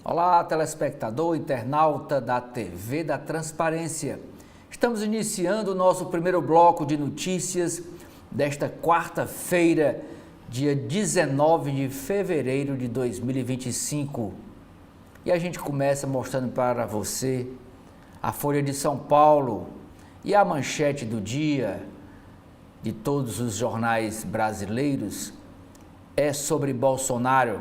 Olá, telespectador, internauta da TV da Transparência. Estamos iniciando o nosso primeiro bloco de notícias desta quarta-feira, dia 19 de fevereiro de 2025. E a gente começa mostrando para você a Folha de São Paulo e a manchete do dia de todos os jornais brasileiros é sobre Bolsonaro.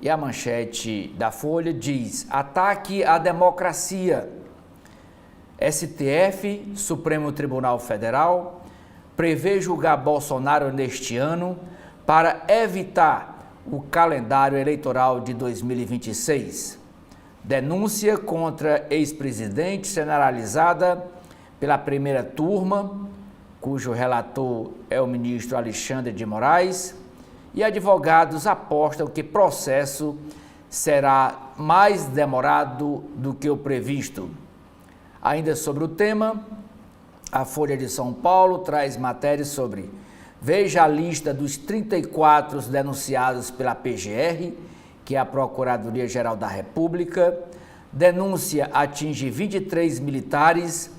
E a manchete da Folha diz: ataque à democracia. STF, Supremo Tribunal Federal, prevê julgar Bolsonaro neste ano para evitar o calendário eleitoral de 2026. Denúncia contra ex-presidente será analisada pela primeira turma, cujo relator é o ministro Alexandre de Moraes, e advogados apostam que processo será mais demorado do que o previsto. Ainda sobre o tema, a Folha de São Paulo traz matérias sobre: veja a lista dos 34 denunciados pela PGR, que é a Procuradoria-Geral da República. Denúncia atinge 23 militares,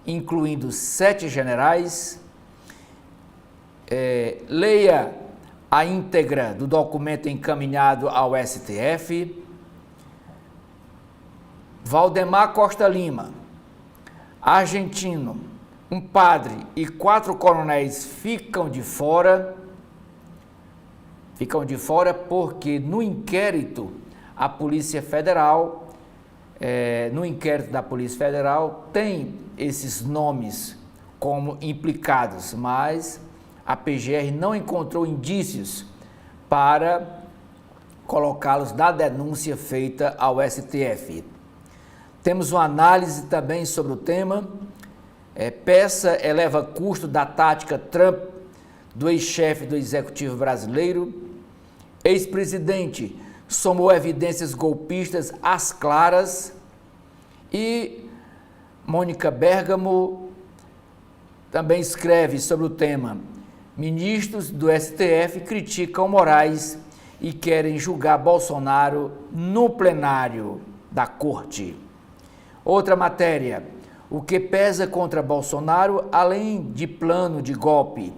incluindo 7 generais. Leia a íntegra do documento encaminhado ao STF. Valdemar Costa Lima, argentino, um padre e 4 coronéis ficam de fora porque no inquérito da Polícia Federal tem esses nomes como implicados, mas a PGR não encontrou indícios para colocá-los na denúncia feita ao STF. Temos uma análise também sobre o tema. Peça eleva custo da tática Trump do ex-chefe do Executivo brasileiro. Ex-presidente somou evidências golpistas às claras. E Mônica Bergamo também escreve sobre o tema: ministros do STF criticam Moraes e querem julgar Bolsonaro no plenário da Corte. Outra matéria: o que pesa contra Bolsonaro, além de plano de golpe?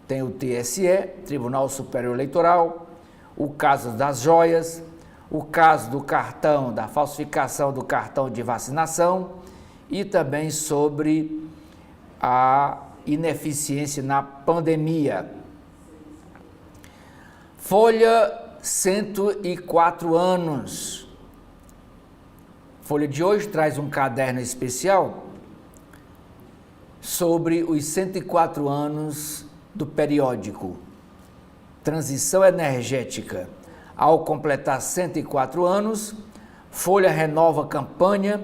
Tem o TSE, Tribunal Superior Eleitoral, o caso das joias, o caso do cartão, da falsificação do cartão de vacinação e também sobre a ineficiência na pandemia. Folha, 104 anos. Folha de hoje traz um caderno especial sobre os 104 anos do periódico. Transição energética. Ao completar 104 anos, Folha renova campanha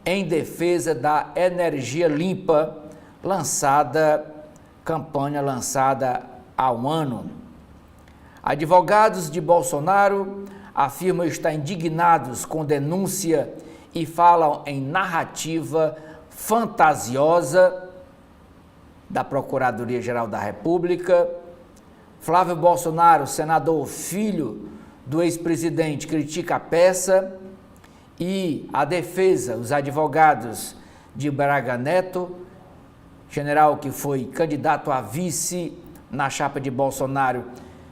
em defesa da energia limpa, campanha lançada há um ano. Advogados de Bolsonaro afirmam estar indignados com denúncia e falam em narrativa fantasiosa da Procuradoria-Geral da República. Flávio Bolsonaro, senador filho do ex-presidente, critica a peça. E a defesa, os advogados de Braga Neto, general que foi candidato a vice na chapa de Bolsonaro,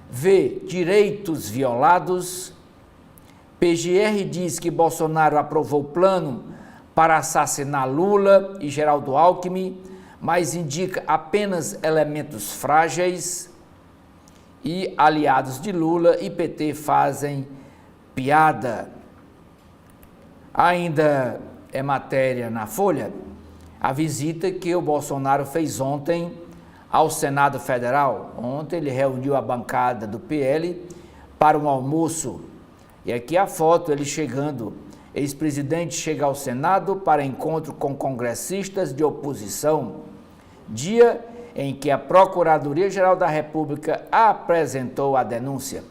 vê direitos violados. PGR diz que Bolsonaro aprovou o plano para assassinar Lula e Geraldo Alckmin, mas indica apenas elementos frágeis. E aliados de Lula e PT fazem piada. Ainda é matéria na Folha a visita que o Bolsonaro fez ontem ao Senado Federal. Ontem ele reuniu a bancada do PL para um almoço. E aqui a foto, ele chegando. Ex-presidente chega ao Senado para encontro com congressistas de oposição. Dia em que a Procuradoria-Geral da República apresentou a denúncia.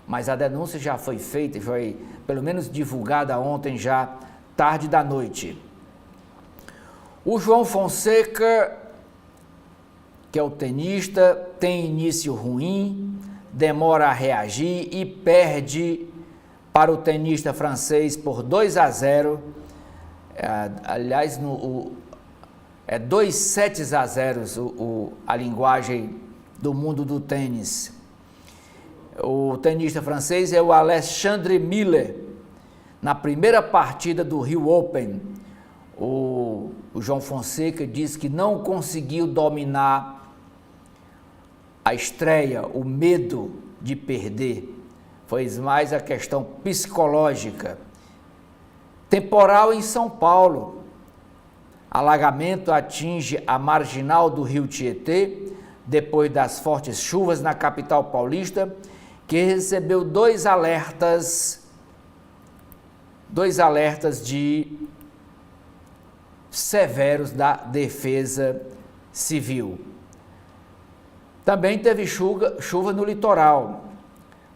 mas a denúncia já foi feita, foi pelo menos divulgada ontem já, tarde da noite. O João Fonseca, que é o tenista, tem início ruim, demora a reagir e perde para o tenista francês por 2-0. Aliás, é 2 sets a 0 a linguagem do mundo do tênis. O tenista francês é o Alexandre Miller. Na primeira partida do Rio Open, o João Fonseca diz que não conseguiu dominar a estreia, o medo de perder. Foi mais a questão psicológica. Temporal em São Paulo. Alagamento atinge a marginal do Rio Tietê, depois das fortes chuvas na capital paulista, que recebeu dois alertas de severos da Defesa Civil. Também teve chuva no litoral,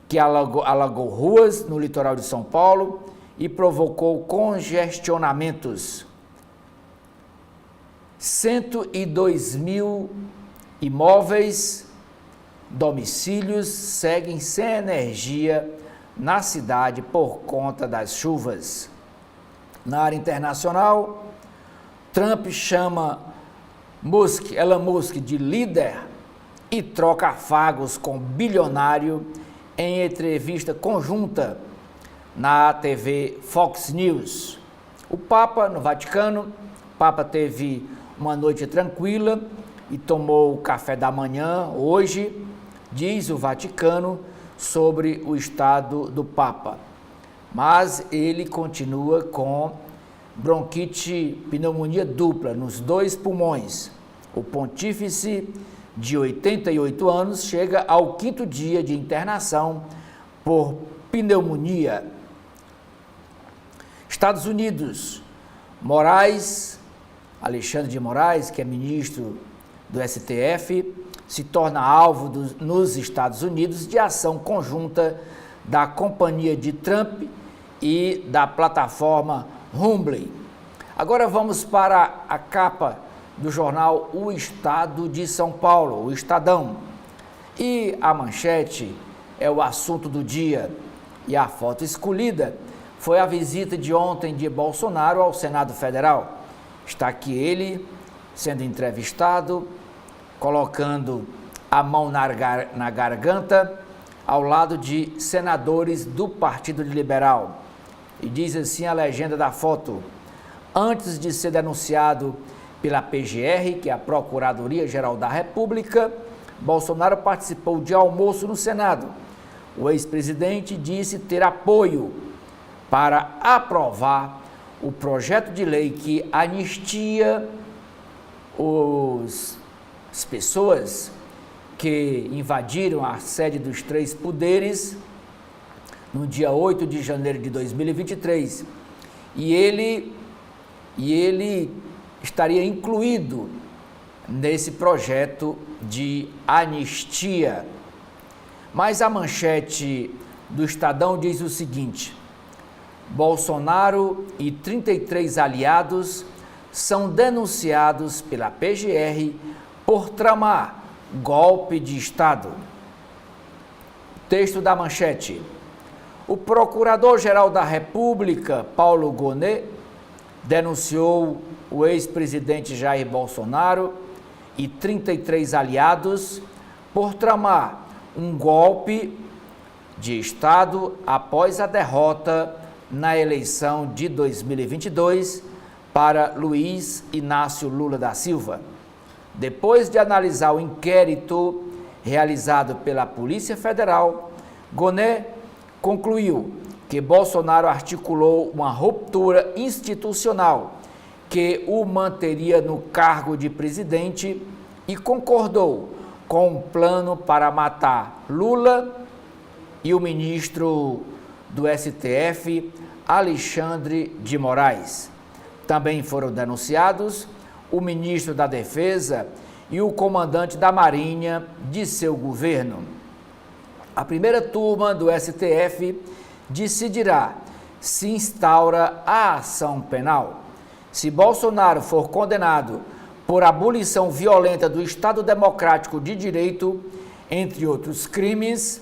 que alagou ruas no litoral de São Paulo e provocou congestionamentos. 102 mil imóveis, domicílios seguem sem energia na cidade por conta das chuvas. Na área internacional, Trump chama Elon Musk de líder e troca afagos com bilionário em entrevista conjunta na TV Fox News. O Papa, no Vaticano, o Papa teve uma noite tranquila e tomou o café da manhã hoje, diz o Vaticano, sobre o estado do Papa. Mas ele continua com bronquite, pneumonia dupla nos 2 pulmões. O pontífice, de 88 anos, chega ao 5º dia de internação por pneumonia. Estados Unidos, Alexandre de Moraes, que é ministro do STF, se torna alvo nos Estados Unidos de ação conjunta da companhia de Trump e da plataforma Rumble. Agora vamos para a capa do jornal O Estado de São Paulo, o Estadão. E a manchete é o assunto do dia. E a foto escolhida foi a visita de ontem de Bolsonaro ao Senado Federal. Está aqui ele sendo entrevistado, colocando a mão na garganta, ao lado de senadores do Partido Liberal. E diz assim a legenda da foto: antes de ser denunciado pela PGR, que é a Procuradoria-Geral da República, Bolsonaro participou de almoço no Senado. O ex-presidente disse ter apoio para aprovar o projeto de lei que anistia as pessoas que invadiram a sede dos 3 poderes no dia 8 de janeiro de 2023. E ele estaria incluído nesse projeto de anistia. Mas a manchete do Estadão diz o seguinte: Bolsonaro e 33 aliados são denunciados pela PGR por tramar golpe de Estado. Texto da manchete: o Procurador-Geral da República, Paulo Gonet, denunciou o ex-presidente Jair Bolsonaro e 33 aliados por tramar um golpe de Estado após a derrota na eleição de 2022 para Luiz Inácio Lula da Silva. Depois de analisar o inquérito realizado pela Polícia Federal, Gonet concluiu que Bolsonaro articulou uma ruptura institucional que o manteria no cargo de presidente e concordou com um plano para matar Lula e o ministro do STF, Alexandre de Moraes. Também foram denunciados o ministro da Defesa e o comandante da Marinha de seu governo. A primeira turma do STF decidirá se instaura a ação penal. Se Bolsonaro for condenado por abolição violenta do Estado Democrático de Direito, entre outros crimes,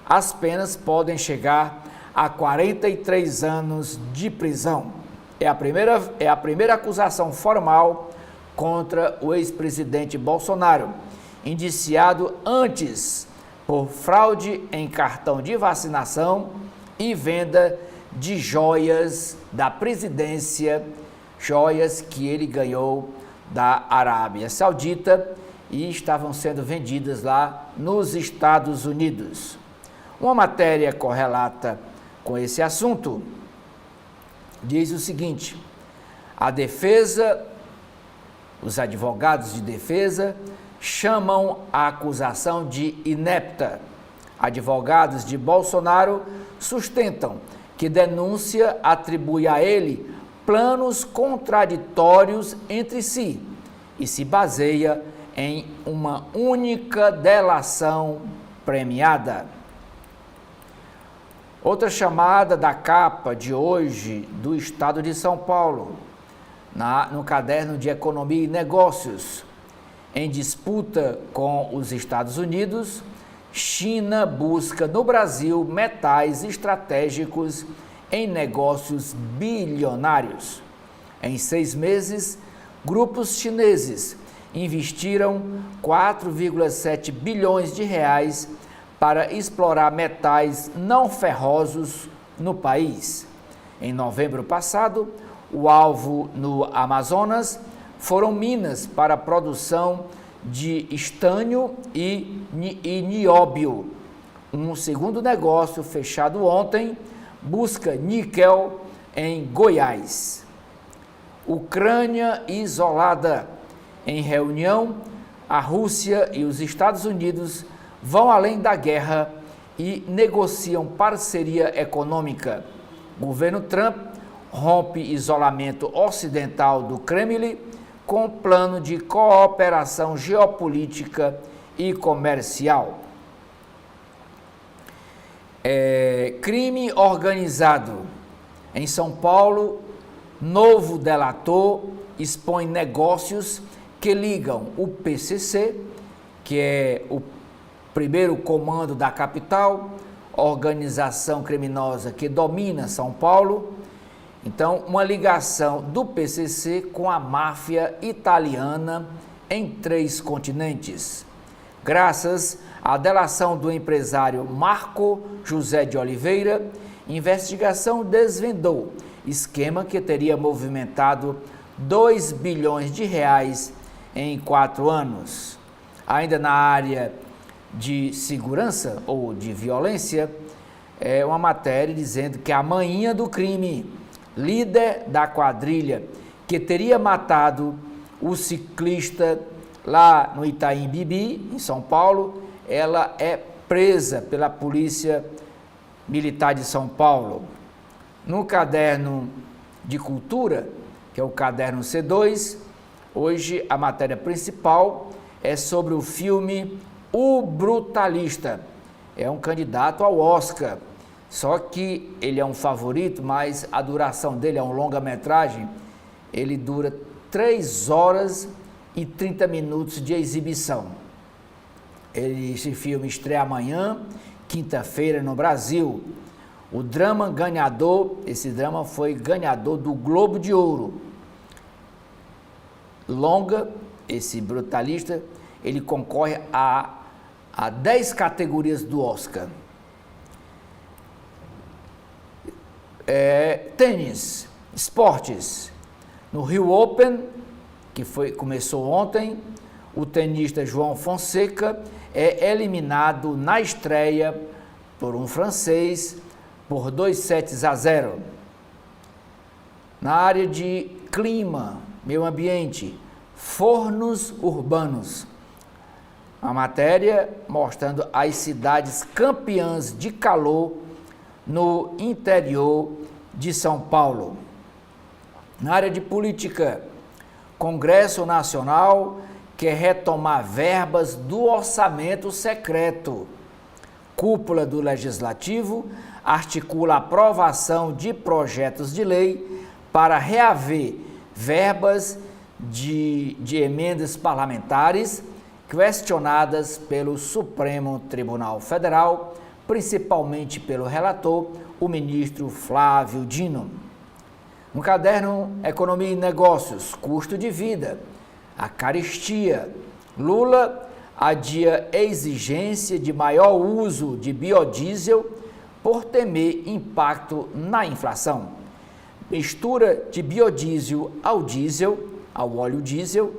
as penas podem chegar a 43 anos de prisão. É a primeira acusação formal contra o ex-presidente Bolsonaro, indiciado antes por fraude em cartão de vacinação e venda de joias da presidência, joias que ele ganhou da Arábia Saudita e estavam sendo vendidas lá nos Estados Unidos. Uma matéria correlata com esse assunto diz o seguinte: a defesa, os advogados de defesa chamam a acusação de inepta. Advogados de Bolsonaro sustentam que denúncia atribui a ele planos contraditórios entre si e se baseia em uma única delação premiada. Outra chamada da capa de hoje do Estado de São Paulo, no caderno de Economia e Negócios. Em disputa com os Estados Unidos, China busca no Brasil metais estratégicos em negócios bilionários. Em 6 meses, grupos chineses investiram 4,7 bilhões de reais para explorar metais não ferrosos no país. Em novembro passado, o alvo no Amazonas foram minas para a produção de estânio e nióbio. Um segundo negócio fechado ontem busca níquel em Goiás. Ucrânia isolada. Em reunião, a Rússia e os Estados Unidos vão além da guerra e negociam parceria econômica. Governo Trump rompe isolamento ocidental do Kremlin com plano de cooperação geopolítica e comercial. Crime organizado. Em São Paulo, novo delator expõe negócios que ligam o PCC, que é o primeiro comando da capital, organização criminosa que domina São Paulo. Então, uma ligação do PCC com a máfia italiana em 3 continentes. Graças à delação do empresário Marco José de Oliveira, investigação desvendou esquema que teria movimentado 2 bilhões de reais em 4 anos. Ainda na área de segurança ou de violência, é uma matéria dizendo que a manhinha do crime, líder da quadrilha que teria matado o ciclista lá no Itaim Bibi, em São Paulo, ela é presa pela Polícia Militar de São Paulo. No caderno de cultura, que é o caderno C2, hoje a matéria principal é sobre o filme O Brutalista. É um candidato ao Oscar, só que ele é um favorito, mas a duração dele é um longa-metragem, ele dura 3 horas e 30 minutos de exibição. Esse filme estreia amanhã, quinta-feira, no Brasil. O drama ganhador, esse drama foi ganhador do Globo de Ouro. Longa, esse Brutalista, ele concorre a 10 categorias do Oscar. Tênis, esportes. No Rio Open, que começou ontem, o tenista João Fonseca é eliminado na estreia por um francês por 2-0. Na área de clima, meio ambiente, fornos urbanos. A matéria mostrando as cidades campeãs de calor no interior de São Paulo. Na área de política, Congresso Nacional quer retomar verbas do orçamento secreto. cúpula do Legislativo articula a aprovação de projetos de lei para reaver verbas de emendas parlamentares questionadas pelo Supremo Tribunal Federal, principalmente pelo relator, o ministro Flávio Dino. No caderno Economia e Negócios, custo de vida, a carestia, Lula adia exigência de maior uso de biodiesel por temer impacto na inflação. Mistura de biodiesel ao óleo diesel,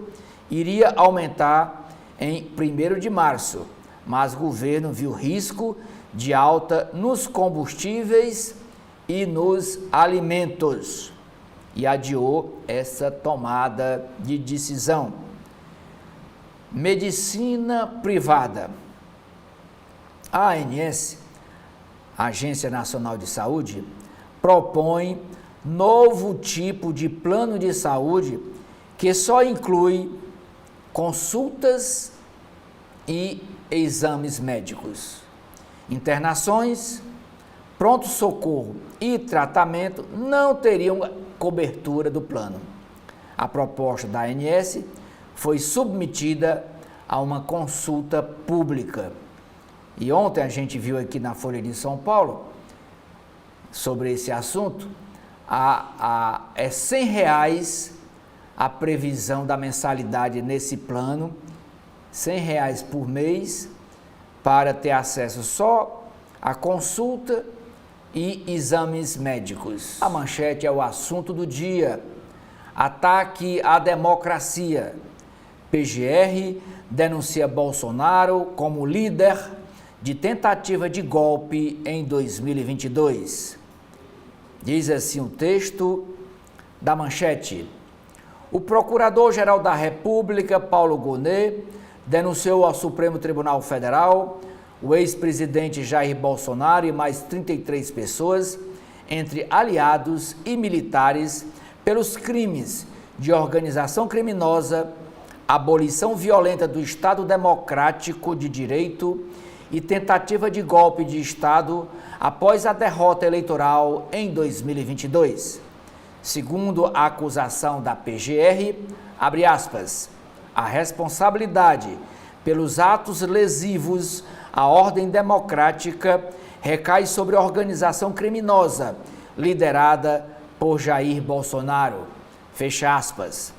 iria aumentar em 1º de março, mas o governo viu risco de alta nos combustíveis e nos alimentos e adiou essa tomada de decisão. Medicina privada. A ANS, Agência Nacional de Saúde, propõe novo tipo de plano de saúde que só inclui consultas e exames médicos. Internações, pronto-socorro e tratamento não teriam cobertura do plano. A proposta da ANS foi submetida a uma consulta pública. E ontem a gente viu aqui na Folha de São Paulo, sobre esse assunto, é R$100 a previsão da mensalidade nesse plano, R$100 por mês, para ter acesso só a consulta e exames médicos. A manchete é o assunto do dia. Ataque à democracia. PGR denuncia Bolsonaro como líder de tentativa de golpe em 2022. Diz assim o texto da manchete. O Procurador-Geral da República, Paulo Gonet, denunciou ao Supremo Tribunal Federal o ex-presidente Jair Bolsonaro e mais 33 pessoas, entre aliados e militares, pelos crimes de organização criminosa, abolição violenta do Estado Democrático de Direito e tentativa de golpe de Estado após a derrota eleitoral em 2022. Segundo a acusação da PGR, abre aspas, a responsabilidade pelos atos lesivos à ordem democrática recai sobre a organização criminosa liderada por Jair Bolsonaro. Fecha aspas.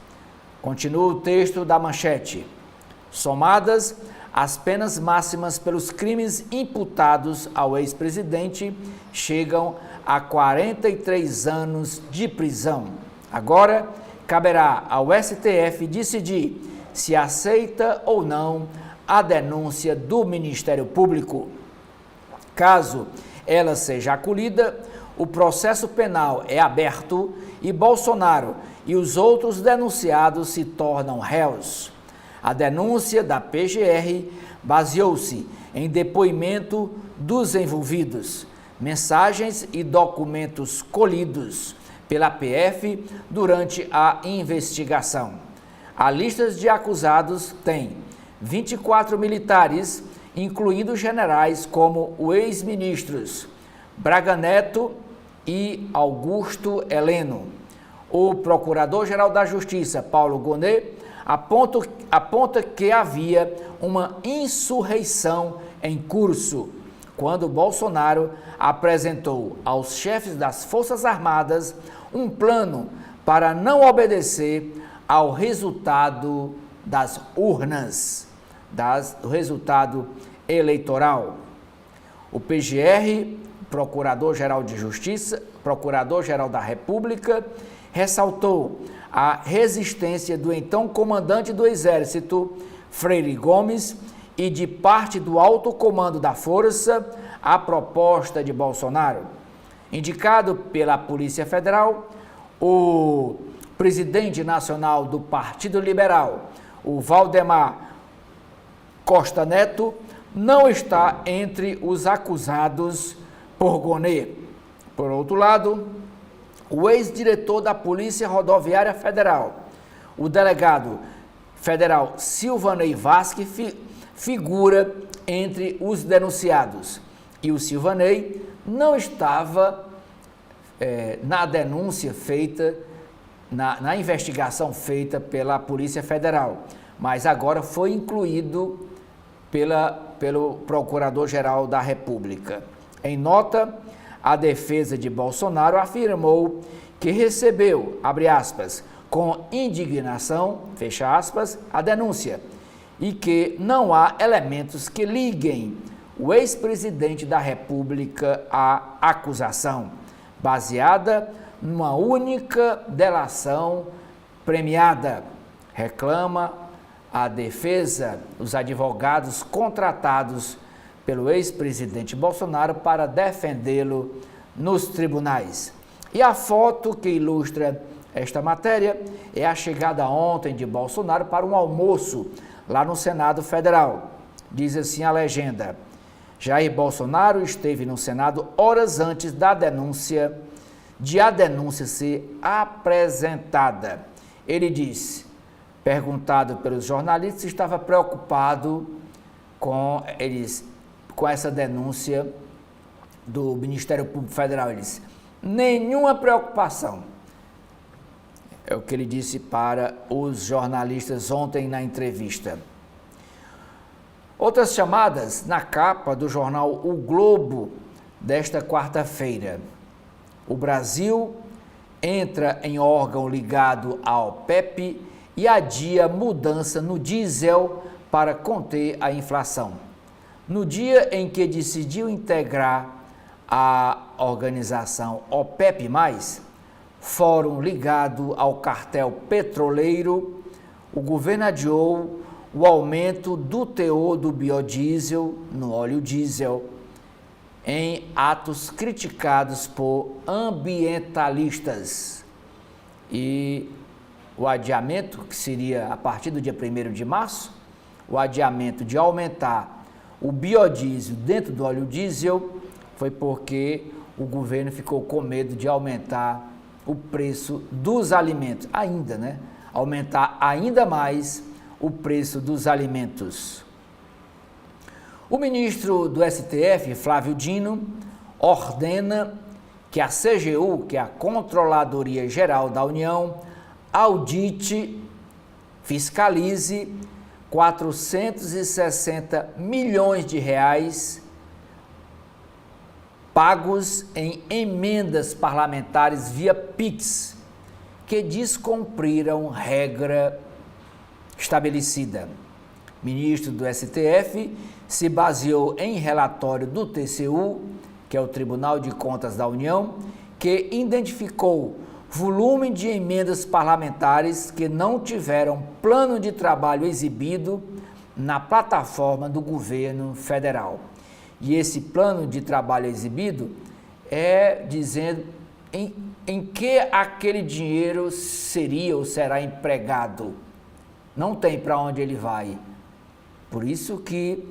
Continua o texto da manchete. Somadas, as penas máximas pelos crimes imputados ao ex-presidente chegam a 43 anos de prisão. Agora, caberá ao STF decidir se aceita ou não a denúncia do Ministério Público. Caso ela seja acolhida, o processo penal é aberto e Bolsonaro e os outros denunciados se tornam réus. A denúncia da PGR baseou-se em depoimento dos envolvidos, mensagens e documentos colhidos pela PF durante a investigação. A lista de acusados tem 24 militares, incluindo generais como os ex-ministros Braga Neto e Augusto Heleno. O Procurador-Geral da Justiça, Paulo Gonet, aponta que havia uma insurreição em curso quando Bolsonaro apresentou aos chefes das Forças Armadas um plano para não obedecer ao resultado das urnas, do resultado eleitoral. O PGR, Procurador-Geral de Justiça, Procurador-Geral da República, ressaltou a resistência do então comandante do Exército, Freire Gomes, e de parte do alto comando da Força à proposta de Bolsonaro. Indicado pela Polícia Federal, o presidente nacional do Partido Liberal, o Valdemar Costa Neto, não está entre os acusados por Gonet. Por outro lado, o ex-diretor da Polícia Rodoviária Federal, o delegado federal Silvanei Vasque, figura entre os denunciados. e o Silvanei não estava na denúncia feita, na investigação feita pela Polícia Federal, mas agora foi incluído pelo Procurador-Geral da República. Em nota, a defesa de Bolsonaro afirmou que recebeu, abre aspas, com indignação, fecha aspas, a denúncia, e que não há elementos que liguem o ex-presidente da República à acusação, baseada numa única delação premiada, reclama a defesa, os advogados contratados pelo ex-presidente Bolsonaro para defendê-lo nos tribunais. E a foto que ilustra esta matéria é a chegada ontem de Bolsonaro para um almoço lá no Senado Federal. Diz assim a legenda: Jair Bolsonaro esteve no Senado horas antes da denúncia ser apresentada. Ele disse, perguntado pelos jornalistas, estava preocupado com essa denúncia do Ministério Público Federal. Ele disse, nenhuma preocupação. É o que ele disse para os jornalistas ontem na entrevista. Outras chamadas na capa do jornal O Globo desta quarta-feira. O Brasil entra em órgão ligado à OPEP e adia mudança no diesel para conter a inflação. No dia em que decidiu integrar a organização OPEP+, fórum ligado ao cartel petroleiro, o governo adiou o aumento do teor do biodiesel no óleo diesel, em atos criticados por ambientalistas. E o adiamento, que seria a partir do dia 1º de março, o adiamento de aumentar o biodiesel dentro do óleo diesel, foi porque o governo ficou com medo de aumentar o preço dos alimentos, aumentar ainda mais o preço dos alimentos. O ministro do STF, Flávio Dino, ordena que a CGU, que é a Controladoria Geral da União, audite, fiscalize 460 milhões de reais pagos em emendas parlamentares via Pix, que descumpriram regra estabelecida. O ministro do STF se baseou em relatório do TCU, que é o Tribunal de Contas da União, que identificou volume de emendas parlamentares que não tiveram plano de trabalho exibido na plataforma do governo federal. E esse plano de trabalho exibido é dizendo em que aquele dinheiro seria ou será empregado. Não tem para onde ele vai. Por isso que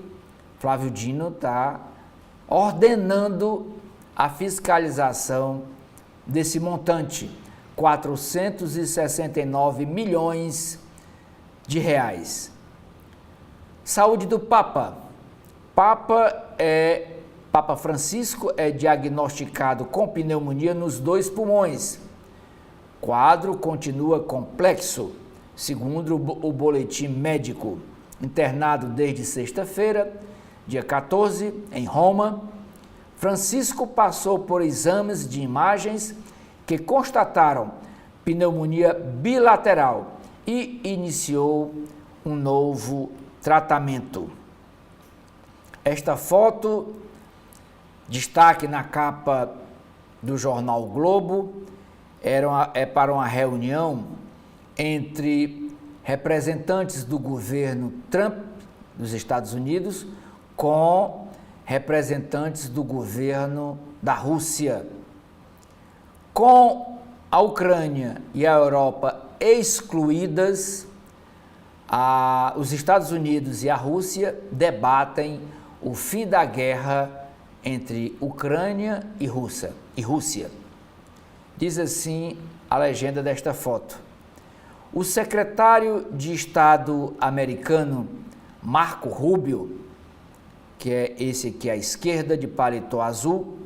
Flávio Dino está ordenando a fiscalização desse montante, 469 milhões de reais. Saúde do Papa. Papa Francisco é diagnosticado com pneumonia nos 2 pulmões. Quadro continua complexo, segundo o boletim médico. Internado desde sexta-feira, dia 14, em Roma, Francisco passou por exames de imagens que constataram pneumonia bilateral e iniciou um novo tratamento. Esta foto, destaque na capa do jornal o Globo, é para uma reunião entre representantes do governo Trump dos Estados Unidos com representantes do governo da Rússia. Com a Ucrânia e a Europa excluídas, os Estados Unidos e a Rússia debatem o fim da guerra entre Ucrânia e Rússia. Diz assim a legenda desta foto. O secretário de Estado americano, Marco Rubio, que é esse aqui à esquerda, de paletó azul,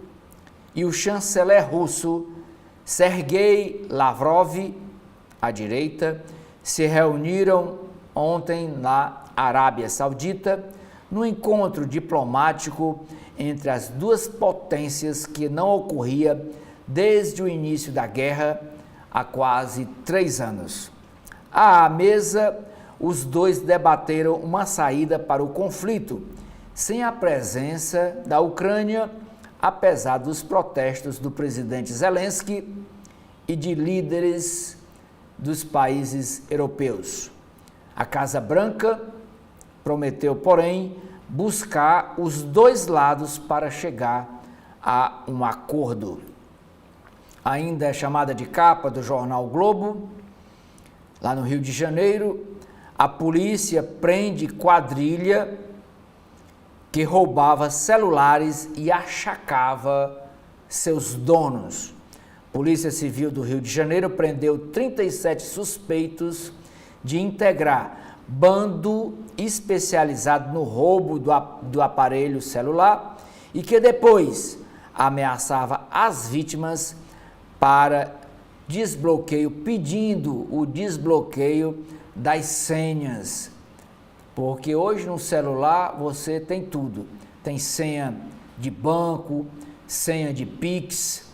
e o chanceler russo Sergei Lavrov, à direita, se reuniram ontem na Arábia Saudita, no encontro diplomático entre as duas potências que não ocorria desde o início da guerra, há quase 3 anos. À mesa, os dois debateram uma saída para o conflito, sem a presença da Ucrânia, apesar dos protestos do presidente Zelensky e de líderes dos países europeus. A Casa Branca prometeu, porém, buscar os dois lados para chegar a um acordo. Ainda é chamada de capa do jornal Globo, lá no Rio de Janeiro, a polícia prende quadrilha que roubava celulares e achacava seus donos. Polícia Civil do Rio de Janeiro prendeu 37 suspeitos de integrar bando especializado no roubo do aparelho celular e que depois ameaçava as vítimas para desbloqueio, pedindo o desbloqueio das senhas. Porque hoje no celular você tem tudo. Tem senha de banco, senha de Pix,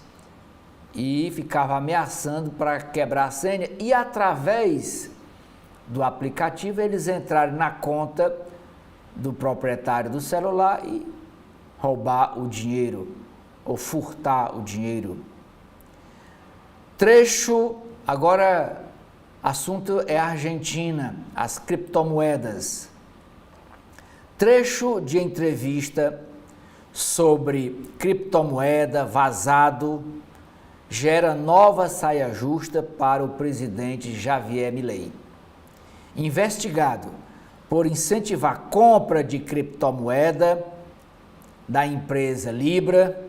e ficava ameaçando para quebrar a senha e através do aplicativo eles entraram na conta do proprietário do celular e roubar o dinheiro ou furtar o dinheiro. Trecho, agora assunto é a Argentina, as criptomoedas. Trecho de entrevista sobre criptomoeda vazado gera nova saia justa para o presidente Javier Milei. Investigado por incentivar compra de criptomoeda da empresa Libra,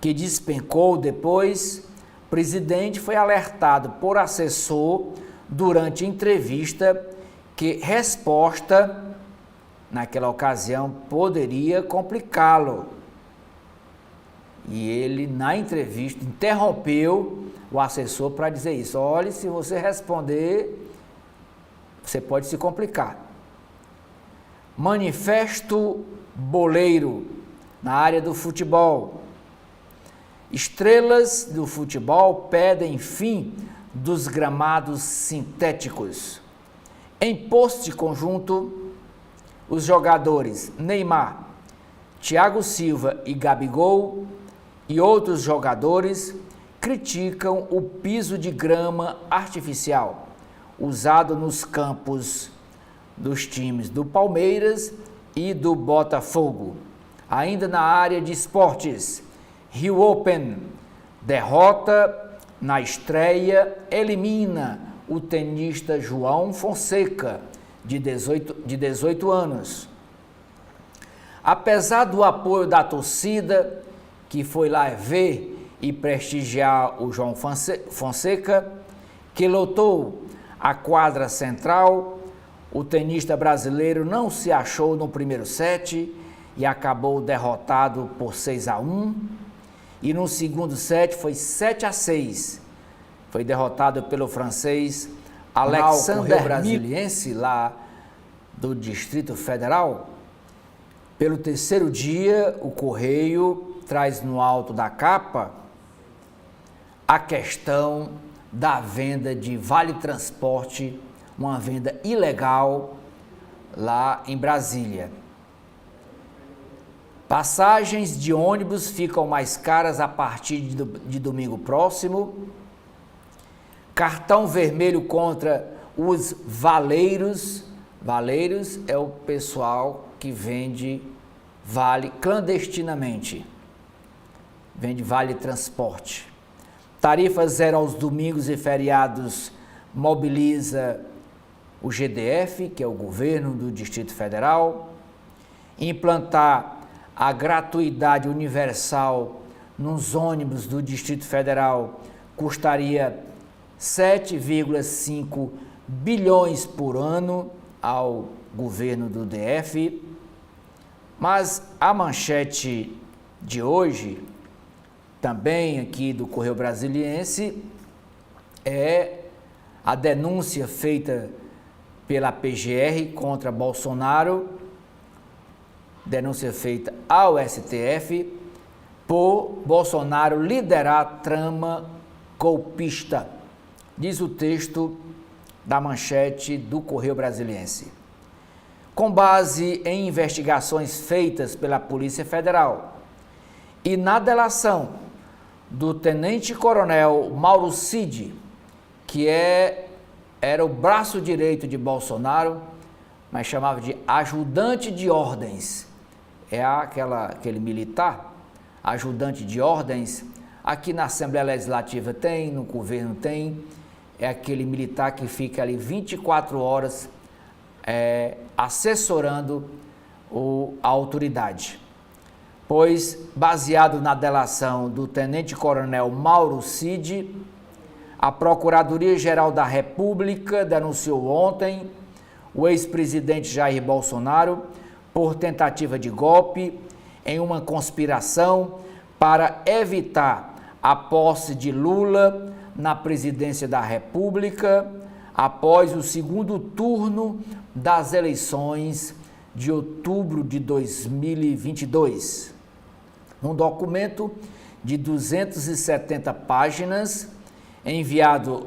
que despencou depois, o presidente foi alertado por assessor durante entrevista que resposta naquela ocasião poderia complicá-lo. E ele, na entrevista, interrompeu o assessor para dizer isso. Olha, se você responder, você pode se complicar. Manifesto boleiro na área do futebol. Estrelas do futebol pedem fim dos gramados sintéticos. Em post conjunto, os jogadores Neymar, Thiago Silva e Gabigol e outros jogadores criticam o piso de grama artificial usado nos campos dos times do Palmeiras e do Botafogo. Ainda na área de esportes, Rio Open, derrota na estreia, elimina o tenista João Fonseca, de 18 anos. Apesar do apoio da torcida, que foi lá ver e prestigiar o João Fonseca, que lotou a quadra central, o tenista brasileiro não se achou no primeiro set e acabou derrotado por 6-1. E no segundo set foi 7-6. Foi derrotado pelo francês Alexander Brasiliense, lá do Distrito Federal. Pelo terceiro dia, o Correio traz no alto da capa a questão da venda de vale transporte, uma venda ilegal lá em Brasília. Passagens de ônibus ficam mais caras a partir de domingo próximo. Cartão vermelho contra os valeiros. Valeiros é o pessoal que vende vale clandestinamente. Vende vale transporte. Tarifa zero aos domingos e feriados mobiliza o GDF, que é o governo do Distrito Federal. Implantar a gratuidade universal nos ônibus do Distrito Federal custaria 7,5 bilhões por ano ao governo do DF. Mas a manchete de hoje, também aqui do Correio Brasiliense, é a denúncia feita pela PGR contra Bolsonaro, denúncia feita ao STF, por Bolsonaro liderar trama golpista, diz o texto da manchete do Correio Brasiliense. Com base em investigações feitas pela Polícia Federal e na delação do tenente-coronel Mauro Cid, que era o braço direito de Bolsonaro, mas chamava de ajudante de ordens, aquele militar, ajudante de ordens, aqui na Assembleia Legislativa tem, no governo tem, é aquele militar que fica ali 24 horas assessorando a autoridade. Pois, baseado na delação do tenente-coronel Mauro Cid, a Procuradoria-Geral da República denunciou ontem o ex-presidente Jair Bolsonaro por tentativa de golpe em uma conspiração para evitar a posse de Lula na presidência da República após o segundo turno das eleições de outubro de 2022. Um documento de 270 páginas, enviado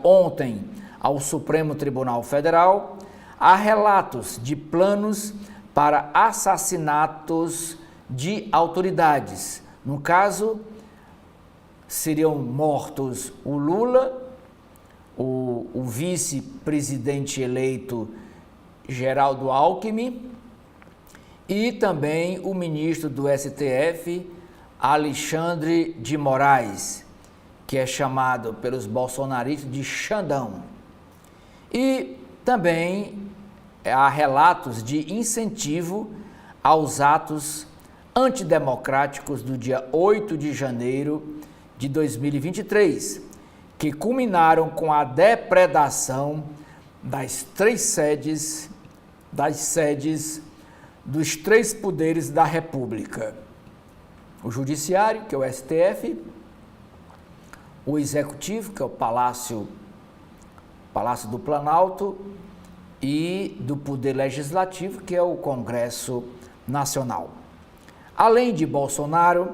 ontem ao Supremo Tribunal Federal, há relatos de planos para assassinatos de autoridades. No caso, seriam mortos o Lula, o vice-presidente eleito Geraldo Alckmin e também o ministro do STF, Alexandre de Moraes, que é chamado pelos bolsonaristas de Xandão. E também há relatos de incentivo aos atos antidemocráticos do dia 8 de janeiro de 2023, que culminaram com a depredação das sedes dos três poderes da República: o Judiciário, que é o STF, o Executivo, que é o Palácio do Planalto, e do Poder Legislativo, que é o Congresso Nacional. Além de Bolsonaro,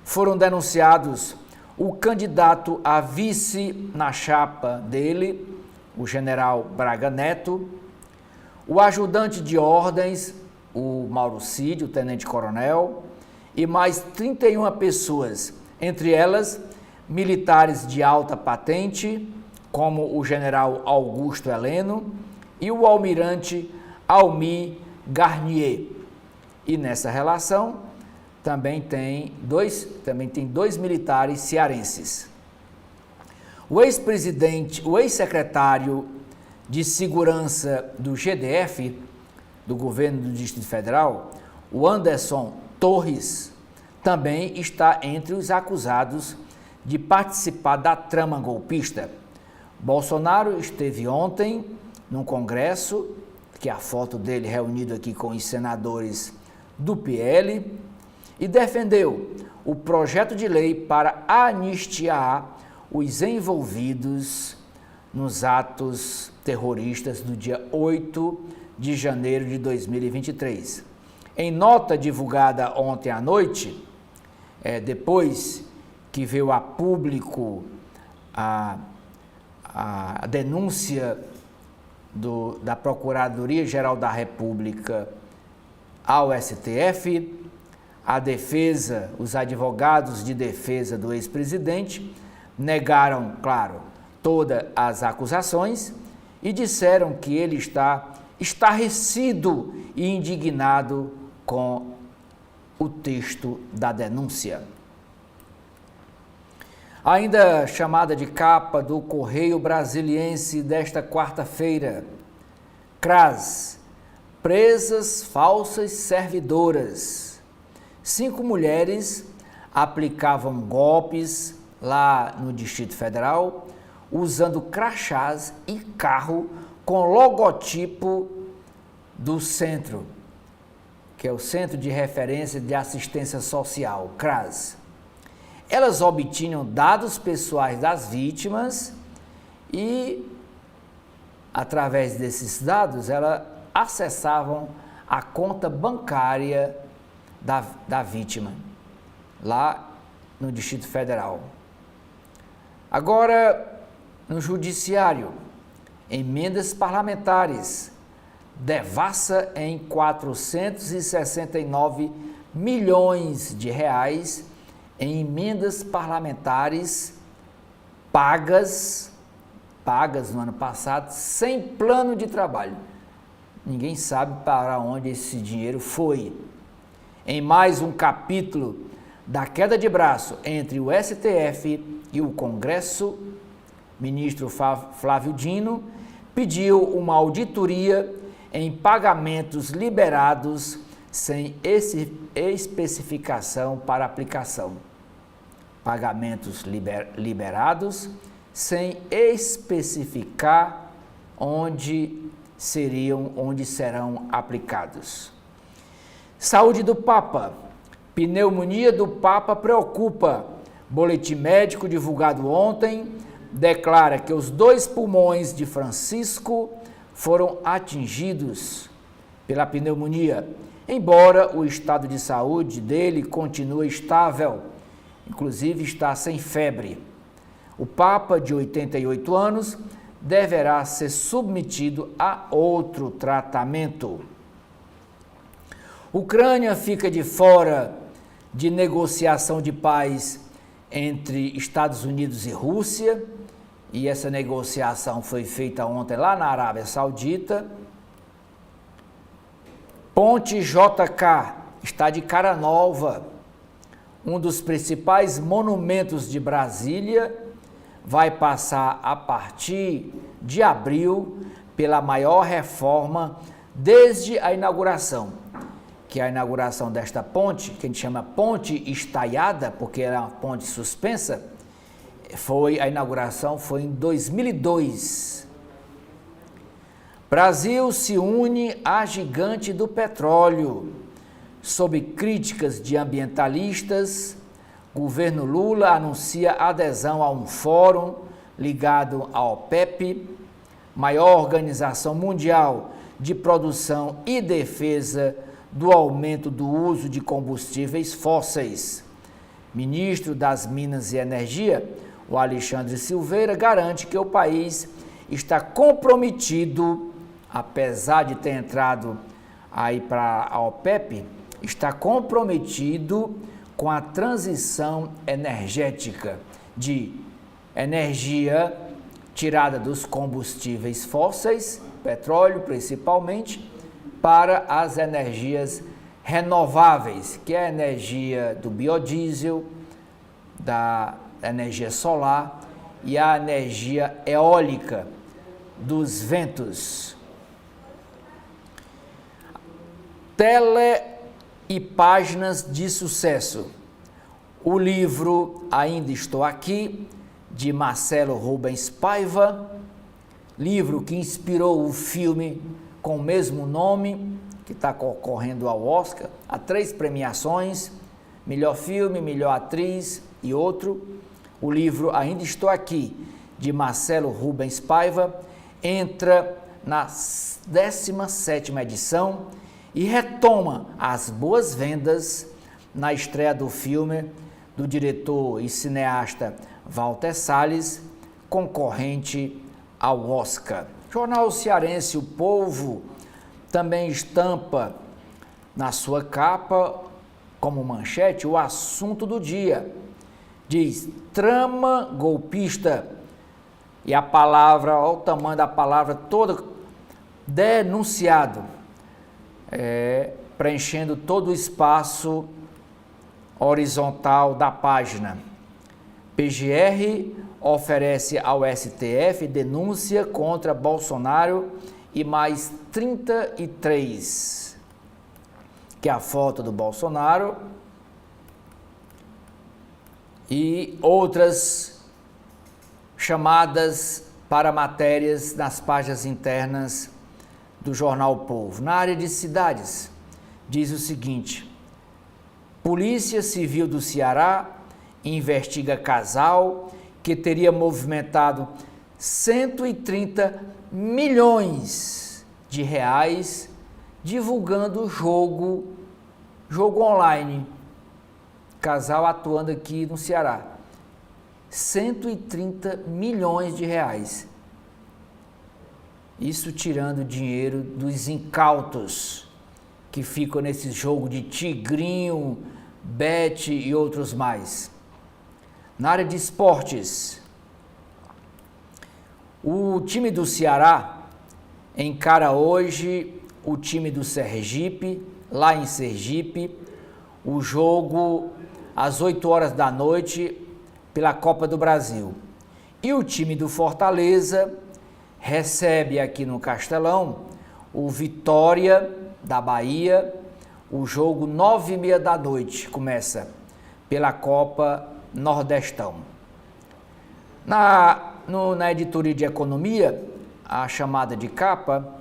foram denunciados o candidato a vice na chapa dele, o general Braga Neto, o ajudante de ordens, o Mauro Cid, o tenente-coronel, e mais 31 pessoas, entre elas militares de alta patente, como o general Augusto Heleno e o almirante Almir Garnier. E nessa relação também tem dois militares cearenses. O ex-secretário de Segurança do GDF, do governo do Distrito Federal, o Anderson Torres, também está entre os acusados de participar da trama golpista. Bolsonaro esteve ontem num congresso, que é a foto dele reunido aqui com os senadores do PL, e defendeu o projeto de lei para anistiar os envolvidos nos atos terroristas do dia 8 de janeiro de 2023. Em nota divulgada ontem à noite, depois que veio a público a denúncia da Procuradoria-Geral da República ao STF, a defesa, os advogados de defesa do ex-presidente negaram, claro, todas as acusações e disseram que ele está estarrecido e indignado com o texto da denúncia. Ainda chamada de capa do Correio Brasiliense desta quarta-feira, CRAS, presas falsas servidoras. 5 mulheres aplicavam golpes lá no Distrito Federal, usando crachás e carro com logotipo do centro, que é o Centro de Referência de Assistência Social, CRAS. Elas obtinham dados pessoais das vítimas e, através desses dados, elas acessavam a conta bancária da vítima, lá no Distrito Federal. Agora, no Judiciário, emendas parlamentares, devassa em 469 milhões de reais em emendas parlamentares pagas no ano passado, sem plano de trabalho. Ninguém sabe para onde esse dinheiro foi. Em mais um capítulo da queda de braço entre o STF e o Congresso, ministro Flávio Dino pediu uma auditoria em pagamentos liberados sem especificação para aplicação. Pagamentos liberados sem especificar onde serão aplicados. Saúde do Papa. Pneumonia do Papa preocupa. Boletim médico divulgado ontem declara que os 2 pulmões de Francisco foram atingidos pela pneumonia, embora o estado de saúde dele continue estável, inclusive está sem febre. O Papa, de 88 anos, deverá ser submetido a outro tratamento. Ucrânia fica de fora de negociação de paz entre Estados Unidos e Rússia, e essa negociação foi feita ontem lá na Arábia Saudita. Ponte JK está de cara nova. Um dos principais monumentos de Brasília vai passar a partir de abril pela maior reforma desde a inauguração, que é a inauguração desta ponte, que a gente chama ponte estaiada, porque era uma ponte suspensa, a inauguração foi em 2002. Brasil se une à gigante do petróleo. Sob críticas de ambientalistas, governo Lula anuncia adesão a um fórum ligado à OPEP, maior organização mundial de produção e defesa do aumento do uso de combustíveis fósseis. Ministro das Minas e Energia, o Alexandre Silveira, garante que o país está comprometido, apesar de ter entrado aí para a OPEP, está comprometido com a transição energética de energia tirada dos combustíveis fósseis, petróleo principalmente, para as energias renováveis, que é a energia do biodiesel, da energia solar e a energia eólica dos ventos. Tele e páginas de sucesso. O livro Ainda Estou Aqui, de Marcelo Rubens Paiva, livro que inspirou o filme com o mesmo nome, que está concorrendo ao Oscar, a 3 premiações, melhor filme, melhor atriz e outro. O livro Ainda Estou Aqui, de Marcelo Rubens Paiva, entra na 17ª edição e retoma as boas vendas na estreia do filme do diretor e cineasta Walter Salles, concorrente ao Oscar. Jornal cearense O Povo também estampa na sua capa, como manchete, o assunto do dia. Diz, trama golpista. E a palavra, olha o tamanho da palavra toda, denunciado. Preenchendo todo o espaço horizontal da página. PGR oferece ao STF denúncia contra Bolsonaro e mais 33, que é a foto do Bolsonaro, e outras chamadas para matérias nas páginas internas do jornal O Povo. Na área de cidades, diz o seguinte: Polícia Civil do Ceará investiga casal que teria movimentado 130 milhões de reais divulgando jogo online. Casal atuando aqui no Ceará. 130 milhões de reais. Isso tirando dinheiro dos incautos que ficam nesse jogo de Tigrinho, Bet e outros mais. Na área de esportes, o time do Ceará encara hoje o time do Sergipe, lá em Sergipe, o jogo às 8 horas da noite pela Copa do Brasil. E o time do Fortaleza recebe aqui no Castelão o Vitória da Bahia, o jogo 9h30 da noite, começa pela Copa Nordestão. Na editoria de economia, a chamada de capa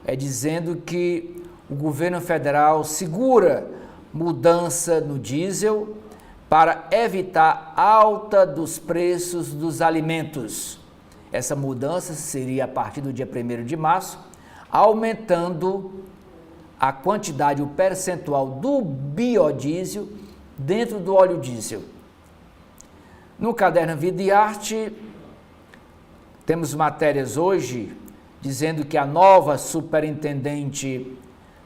é dizendo que o governo federal segura mudança no diesel para evitar alta dos preços dos alimentos. Essa mudança seria a partir do dia 1º de março, aumentando a quantidade, o percentual do biodiesel dentro do óleo diesel. No caderno Vida e Arte, temos matérias hoje dizendo que a nova superintendente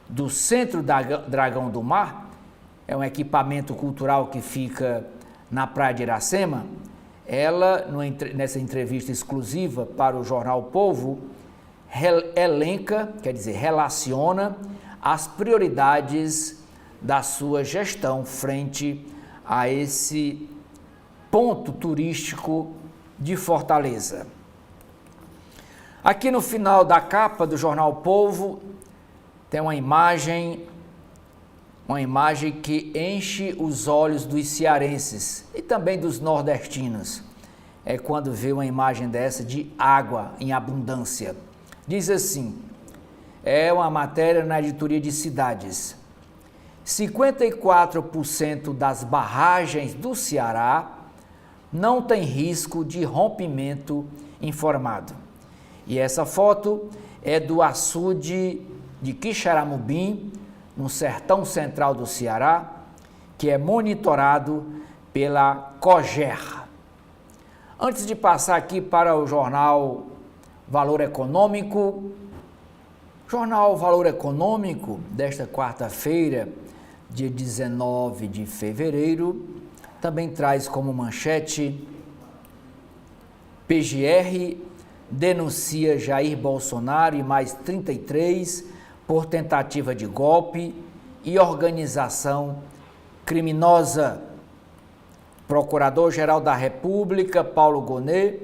do Centro Dragão do Mar, é um equipamento cultural que fica na Praia de Iracema, ela, nessa entrevista exclusiva para o jornal Povo, relaciona as prioridades da sua gestão frente a esse ponto turístico de Fortaleza. Aqui no final da capa do jornal Povo tem uma imagem que enche os olhos dos cearenses e também dos nordestinos. É quando vê uma imagem dessa de água em abundância. Diz assim, é uma matéria na editoria de cidades. 54% das barragens do Ceará não tem risco de rompimento informado. E essa foto é do açude de Quixeramobim, no sertão central do Ceará, que é monitorado pela COGER. Antes de passar aqui para o jornal Valor Econômico, jornal Valor Econômico desta quarta-feira, dia 19 de fevereiro, também traz como manchete: PGR denuncia Jair Bolsonaro e mais 33 por tentativa de golpe e organização criminosa. Procurador-Geral da República, Paulo Gonet,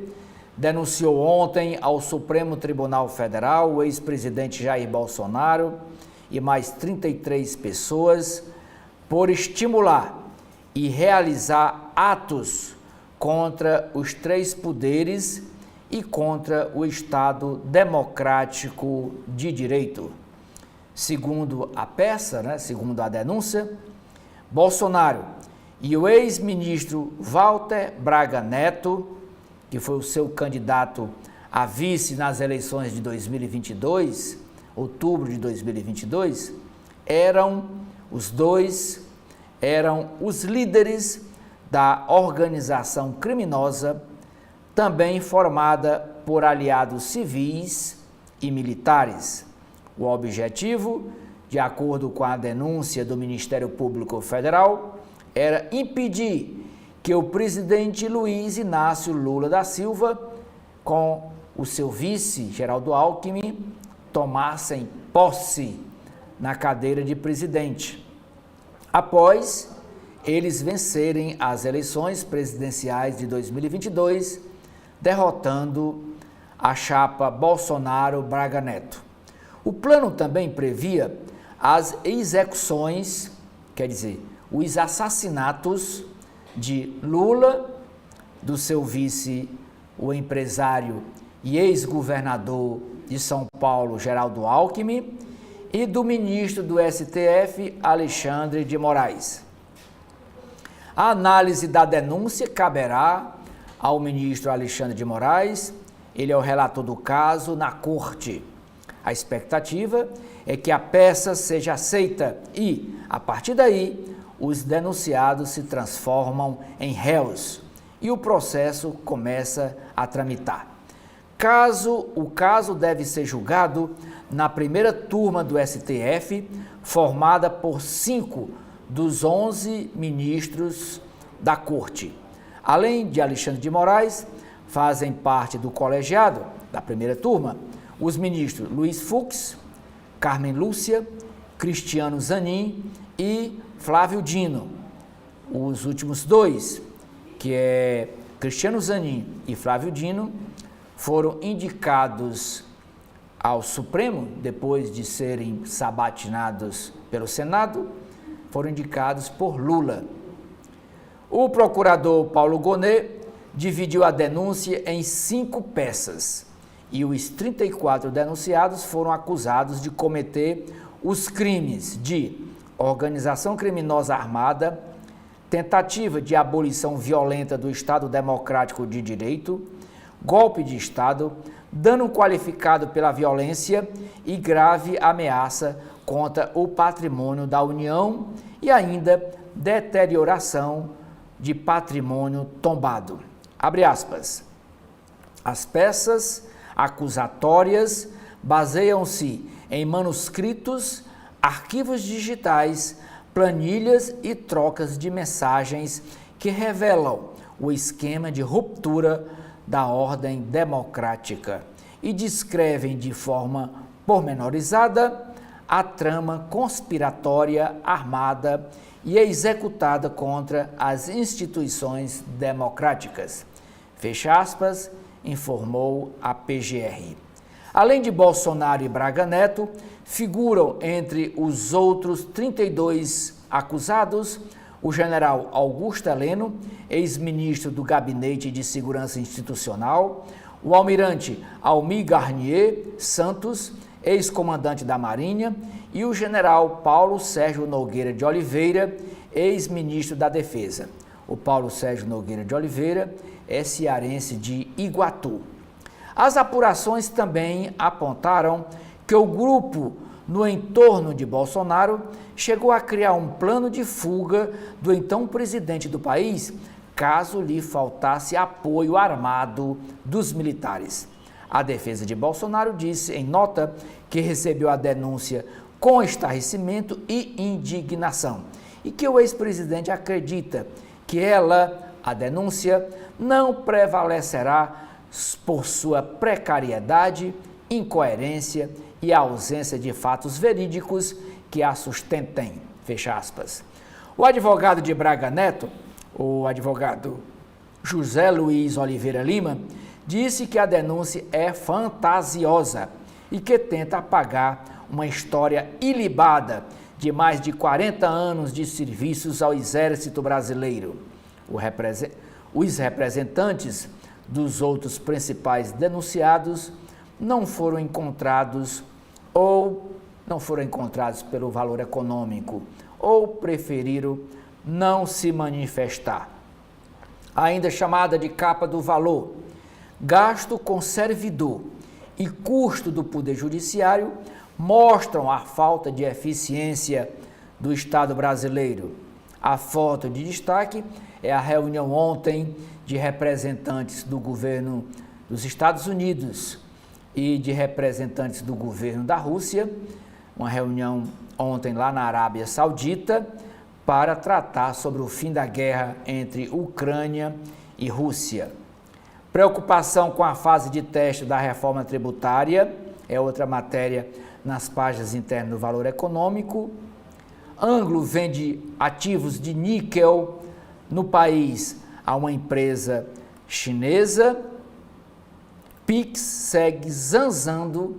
denunciou ontem ao Supremo Tribunal Federal o ex-presidente Jair Bolsonaro e mais 33 pessoas por estimular e realizar atos contra os três poderes e contra o Estado Democrático de Direito. Segundo a peça, segundo a denúncia, Bolsonaro e o ex-ministro Walter Braga Neto, que foi o seu candidato a vice nas eleições de 2022, outubro de 2022, os dois eram os líderes da organização criminosa, também formada por aliados civis e militares. O objetivo, de acordo com a denúncia do Ministério Público Federal, era impedir que o presidente Luiz Inácio Lula da Silva, com o seu vice, Geraldo Alckmin, tomassem posse na cadeira de presidente, após eles vencerem as eleições presidenciais de 2022, derrotando a chapa Bolsonaro-Braga Neto. O plano também previa as execuções, quer dizer, os assassinatos de Lula, do seu vice, o empresário e ex-governador de São Paulo, Geraldo Alckmin, e do ministro do STF, Alexandre de Moraes. A análise da denúncia caberá ao ministro Alexandre de Moraes, ele é o relator do caso na Corte. A expectativa é que a peça seja aceita e, a partir daí, os denunciados se transformam em réus e o processo começa a tramitar. O caso deve ser julgado na primeira turma do STF, formada por 5 dos 11 ministros da Corte. Além de Alexandre de Moraes, fazem parte do colegiado da primeira turma os ministros Luiz Fux, Carmen Lúcia, Cristiano Zanin e Flávio Dino. Os últimos dois, que é Cristiano Zanin e Flávio Dino, foram indicados ao Supremo, depois de serem sabatinados pelo Senado, foram indicados por Lula. O procurador Paulo Gonet dividiu a denúncia em 5 peças e os 34 denunciados foram acusados de cometer os crimes de organização criminosa armada, tentativa de abolição violenta do Estado Democrático de Direito, golpe de Estado, dano qualificado pela violência e grave ameaça contra o patrimônio da União e ainda deterioração de patrimônio tombado. Abre aspas. As peças acusatórias baseiam-se em manuscritos, arquivos digitais, planilhas e trocas de mensagens que revelam o esquema de ruptura da ordem democrática e descrevem de forma pormenorizada a trama conspiratória armada e executada contra as instituições democráticas. Fecha aspas, informou a PGR. Além de Bolsonaro e Braga Neto, figuram entre os outros 32 acusados o general Augusto Heleno, ex-ministro do Gabinete de Segurança Institucional, o almirante Almir Garnier Santos, ex-comandante da Marinha, e o general Paulo Sérgio Nogueira de Oliveira, ex-ministro da Defesa. O Paulo Sérgio Nogueira de Oliveira é cearense de Iguatu. As apurações também apontaram que o grupo no entorno de Bolsonaro chegou a criar um plano de fuga do então presidente do país, caso lhe faltasse apoio armado dos militares. A defesa de Bolsonaro disse em nota que recebeu a denúncia com estarrecimento e indignação e que o ex-presidente acredita que a denúncia, não prevalecerá por sua precariedade, incoerência e ausência de fatos verídicos que a sustentem. Fecha aspas. O advogado de Braga Neto, o advogado José Luiz Oliveira Lima, disse que a denúncia é fantasiosa e que tenta apagar uma história ilibada de mais de 40 anos de serviços ao Exército Brasileiro. Os representantes dos outros principais denunciados não foram encontrados pelo valor econômico ou preferiram não se manifestar. Ainda chamada de capa do valor, gasto com servidor e custo do Poder Judiciário mostram a falta de eficiência do Estado brasileiro. A foto de destaque é a reunião ontem de representantes do governo dos Estados Unidos e de representantes do governo da Rússia, uma reunião ontem lá na Arábia Saudita, para tratar sobre o fim da guerra entre Ucrânia e Rússia. Preocupação com a fase de teste da reforma tributária é outra matéria nas páginas internas do Valor Econômico. Anglo vende ativos de níquel no país a uma empresa chinesa. Pix segue zanzando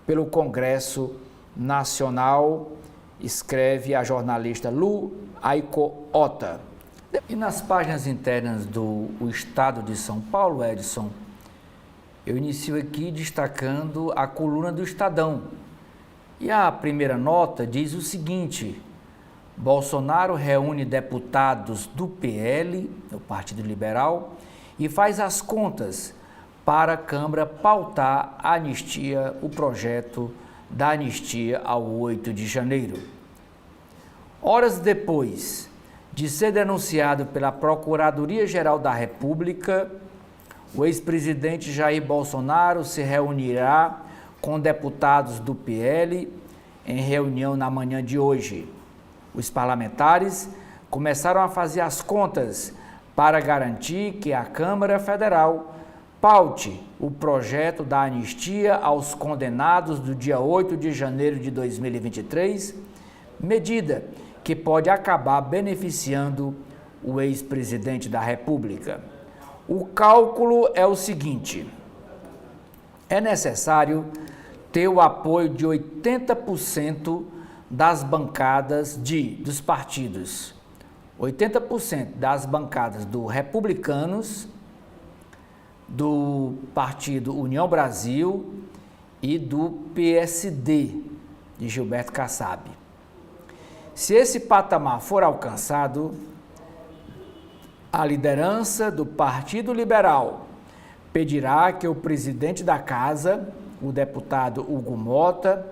pelo Congresso Nacional, escreve a jornalista Lu Aiko Ota. E nas páginas internas do Estado de São Paulo, Edson, eu inicio aqui destacando a coluna do Estadão, E a primeira nota diz o seguinte: Bolsonaro reúne deputados do PL, o Partido Liberal, e faz as contas para a Câmara pautar a anistia, o projeto da anistia ao 8 de janeiro. Horas depois de ser denunciado pela Procuradoria-Geral da República, o ex-presidente Jair Bolsonaro se reunirá com deputados do PL em reunião na manhã de hoje. Os parlamentares começaram a fazer as contas para garantir que a Câmara Federal paute o projeto da anistia aos condenados do dia 8 de janeiro de 2023, medida que pode acabar beneficiando o ex-presidente da República. O cálculo é o seguinte: é necessário ter o apoio de 80% das bancadas dos partidos, 80% das bancadas do Republicanos, do Partido União Brasil e do PSD, de Gilberto Kassab. Se esse patamar for alcançado, a liderança do Partido Liberal pedirá que o presidente da Casa, o deputado Hugo Mota,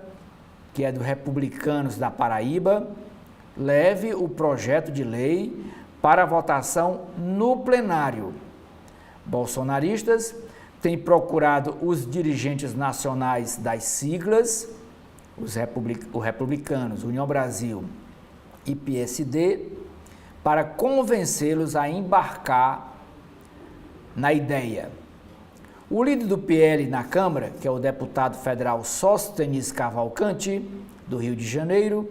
que é do Republicanos da Paraíba, leve o projeto de lei para votação no plenário. Bolsonaristas têm procurado os dirigentes nacionais das siglas, os Republicanos, União Brasil e PSD, para convencê-los a embarcar na ideia. O líder do PL na Câmara, que é o deputado federal Sóstenes Cavalcante, do Rio de Janeiro,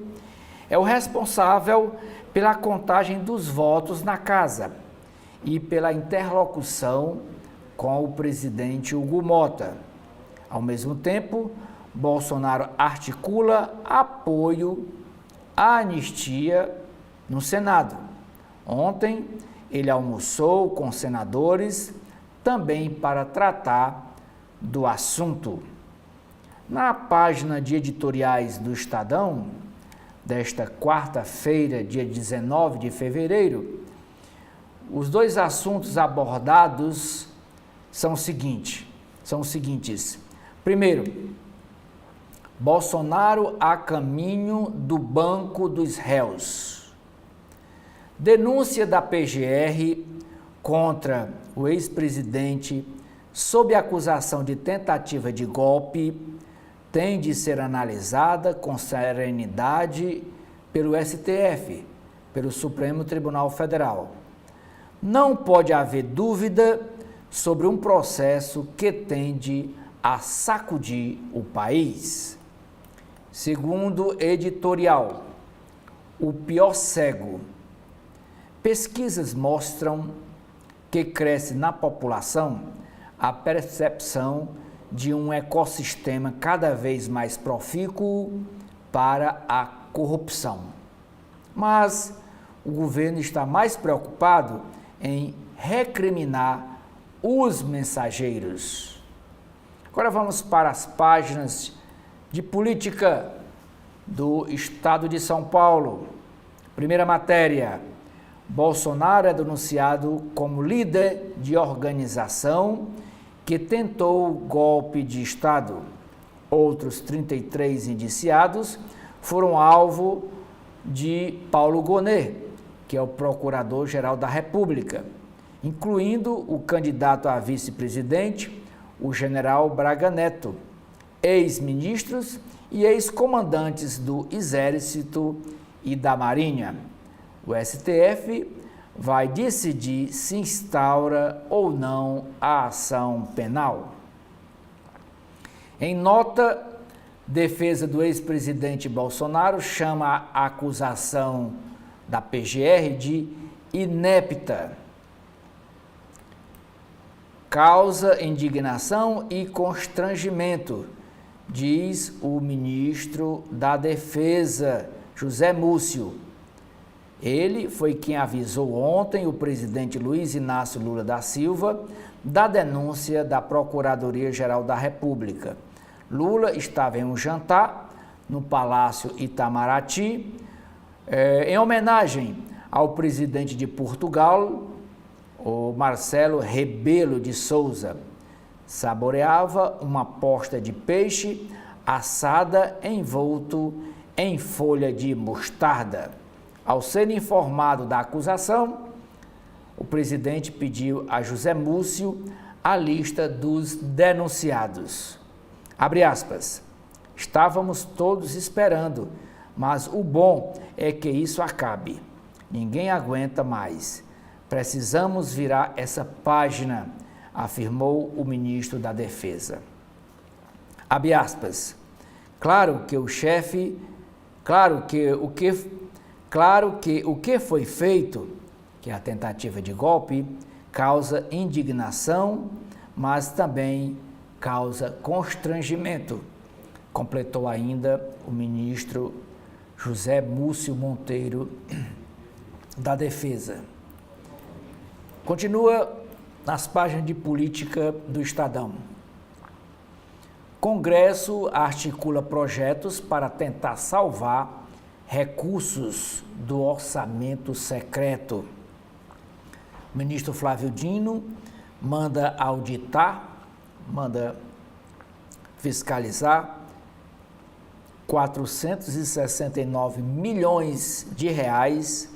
é o responsável pela contagem dos votos na casa e pela interlocução com o presidente Hugo Mota. Ao mesmo tempo, Bolsonaro articula apoio à anistia no Senado. Ontem, ele almoçou com senadores também para tratar do assunto. Na página de editoriais do Estadão, desta quarta-feira, dia 19 de fevereiro, os dois assuntos abordados são os seguintes. Primeiro, Bolsonaro a caminho do banco dos réus. Denúncia da PGR contra o ex-presidente sob acusação de tentativa de golpe tem de ser analisada com serenidade pelo STF, pelo Supremo Tribunal Federal. Não pode haver dúvida sobre um processo que tende a sacudir o país. Segundo editorial, o pior cego. Pesquisas mostram que cresce na população a percepção de um ecossistema cada vez mais profícuo para a corrupção. Mas o governo está mais preocupado em recriminar os mensageiros. Agora vamos para as páginas de política do Estado de São Paulo. Primeira matéria: Bolsonaro é denunciado como líder de organização que tentou golpe de Estado. Outros 33 indiciados foram alvo de Paulo Gonet, que é o Procurador-Geral da República, incluindo o candidato a vice-presidente, o general Braga Neto, ex-ministros e ex-comandantes do Exército e da Marinha. O STF vai decidir se instaura ou não a ação penal. Em nota, defesa do ex-presidente Bolsonaro chama a acusação da PGR de inepta. Causa indignação e constrangimento, diz o ministro da Defesa, José Múcio. Ele foi quem avisou ontem o presidente Luiz Inácio Lula da Silva da denúncia da Procuradoria-Geral da República. Lula estava em um jantar no Palácio Itamaraty, em homenagem ao presidente de Portugal, o Marcelo Rebelo de Sousa. Saboreava uma posta de peixe assada envolto em folha de mostarda. Ao ser informado da acusação, o presidente pediu a José Múcio a lista dos denunciados. Abre aspas. Estávamos todos esperando, mas o bom é que isso acabe. Ninguém aguenta mais. Precisamos virar essa página, afirmou o ministro da Defesa. Abre aspas. Claro que o que foi feito, que é a tentativa de golpe, causa indignação, mas também causa constrangimento, completou ainda o ministro José Múcio Monteiro da Defesa. Continua nas páginas de política do Estadão. Congresso articula projetos para tentar salvar recursos do orçamento secreto. O ministro Flávio Dino manda fiscalizar 469 milhões de reais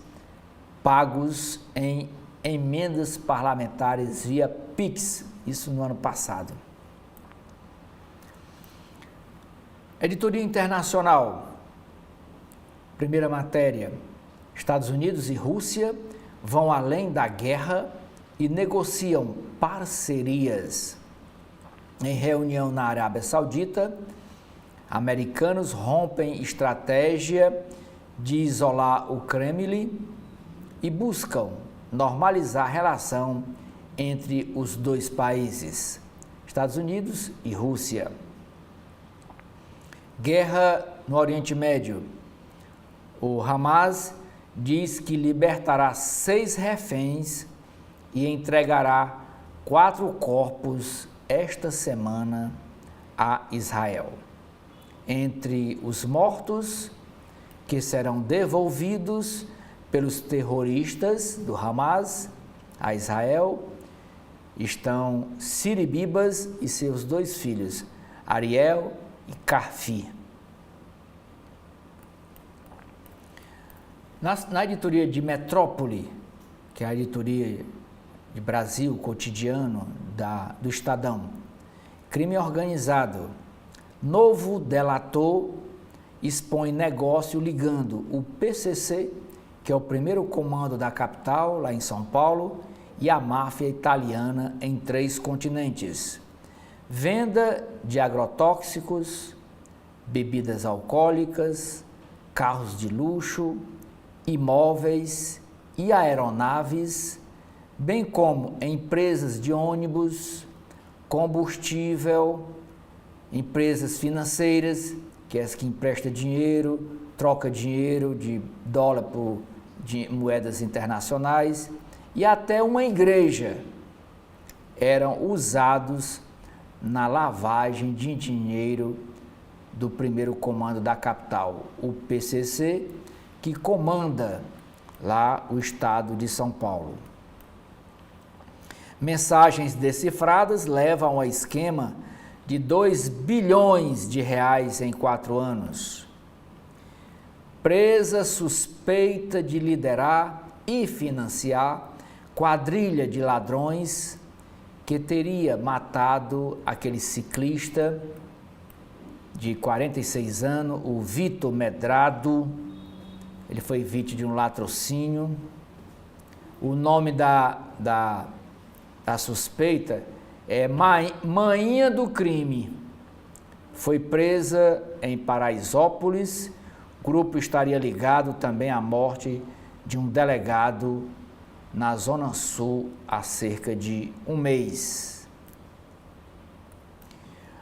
pagos em emendas parlamentares via Pix, isso no ano passado. Editoria Internacional, primeira matéria, Estados Unidos e Rússia vão além da guerra e negociam parcerias. Em reunião na Arábia Saudita, americanos rompem estratégia de isolar o Kremlin e buscam normalizar a relação entre os dois países, Estados Unidos e Rússia. Guerra no Oriente Médio. O Hamas diz que libertará 6 reféns e entregará 4 corpos esta semana a Israel. Entre os mortos, que serão devolvidos pelos terroristas do Hamas a Israel, estão Siribibas e seus 2 filhos, Ariel e Carfi. Na editoria de Metrópole, que é a editoria de Brasil, cotidiano do Estadão, crime organizado, novo delator expõe negócio ligando o PCC, que é o primeiro comando da capital, lá em São Paulo, e a máfia italiana em 3 continentes. Venda de agrotóxicos, bebidas alcoólicas, carros de luxo, imóveis e aeronaves, bem como empresas de ônibus, combustível, empresas financeiras, que é as que emprestam dinheiro, troca dinheiro de dólar por moedas internacionais, e até uma igreja eram usados na lavagem de dinheiro do primeiro comando da capital, o PCC, que comanda lá o estado de São Paulo. Mensagens decifradas levam ao esquema de 2 bilhões de reais em 4 anos. Presa suspeita de liderar e financiar quadrilha de ladrões que teria matado aquele ciclista de 46 anos, o Vitor Medrado. Ele foi vítima de um latrocínio. O nome da suspeita é Mainha do Crime. Foi presa em Paraisópolis. O grupo estaria ligado também à morte de um delegado na Zona Sul há cerca de um mês.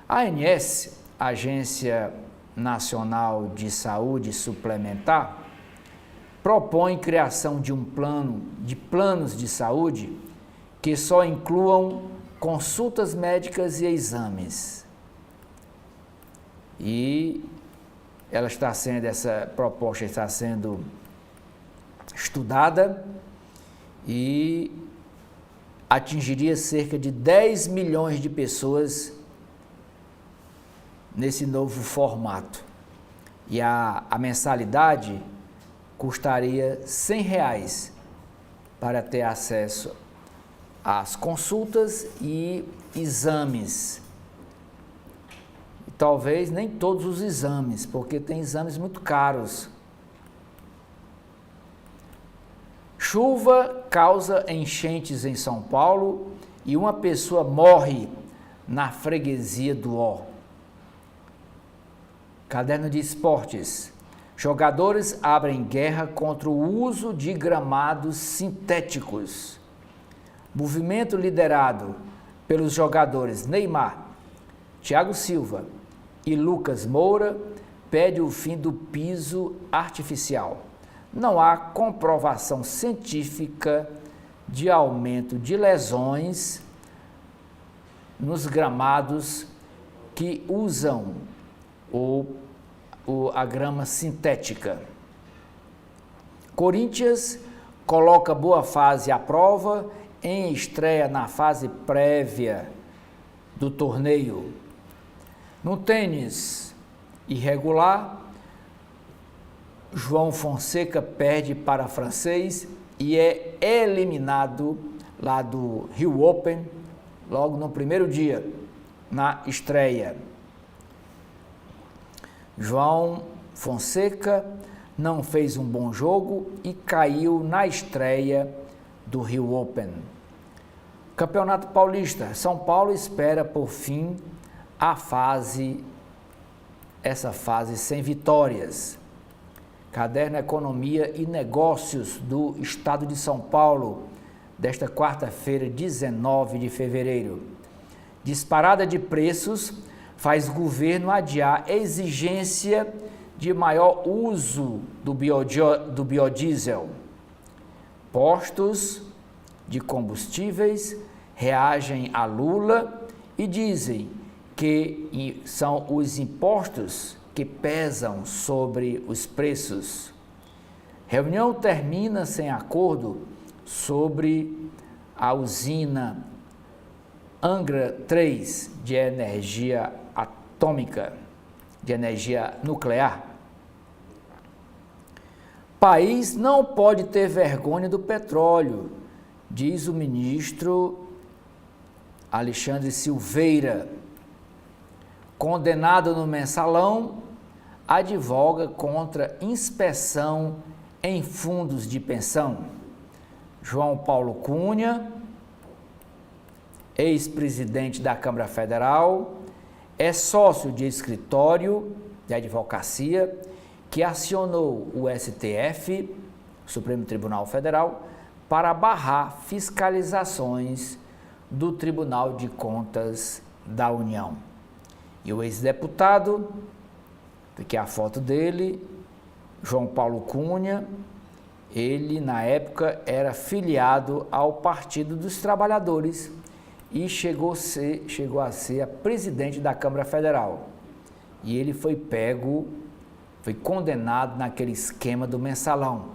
A ANS, Agência Nacional de Saúde Suplementar, propõe criação de planos de saúde que só incluam consultas médicas e exames. E essa proposta está sendo estudada e atingiria cerca de 10 milhões de pessoas nesse novo formato. E a mensalidade custaria R$100 para ter acesso às consultas e exames. E talvez nem todos os exames, porque tem exames muito caros. Chuva causa enchentes em São Paulo e uma pessoa morre na freguesia do Ó. Caderno de esportes. Jogadores abrem guerra contra o uso de gramados sintéticos. Movimento liderado pelos jogadores Neymar, Thiago Silva e Lucas Moura pede o fim do piso artificial. Não há comprovação científica de aumento de lesões nos gramados que usam a grama sintética. Corinthians coloca boa fase à prova em estreia na fase prévia do torneio. No tênis irregular, João Fonseca perde para francês e é eliminado lá do Rio Open logo no primeiro dia, na estreia. João Fonseca não fez um bom jogo e caiu na estreia do Rio Open. Campeonato Paulista. São Paulo espera por fim essa fase sem vitórias. Caderno Economia e Negócios do Estado de São Paulo, desta quarta-feira, 19 de fevereiro. Disparada de preços faz governo adiar exigência de maior uso do biodiesel. Postos de combustíveis reagem a Lula e dizem que são os impostos que pesam sobre os preços. Reunião termina sem acordo sobre a usina Angra 3 de energia atômica, de energia nuclear. País não pode ter vergonha do petróleo, diz o ministro Alexandre Silveira. Condenado no Mensalão, advoga contra inspeção em fundos de pensão. João Paulo Cunha, ex-presidente da Câmara Federal, é sócio de escritório de advocacia que acionou o STF, Supremo Tribunal Federal, para barrar fiscalizações do Tribunal de Contas da União. E o ex-deputado, aqui é a foto dele, João Paulo Cunha, ele na época era filiado ao Partido dos Trabalhadores e chegou a ser a presidente da Câmara Federal. E ele foi condenado naquele esquema do mensalão,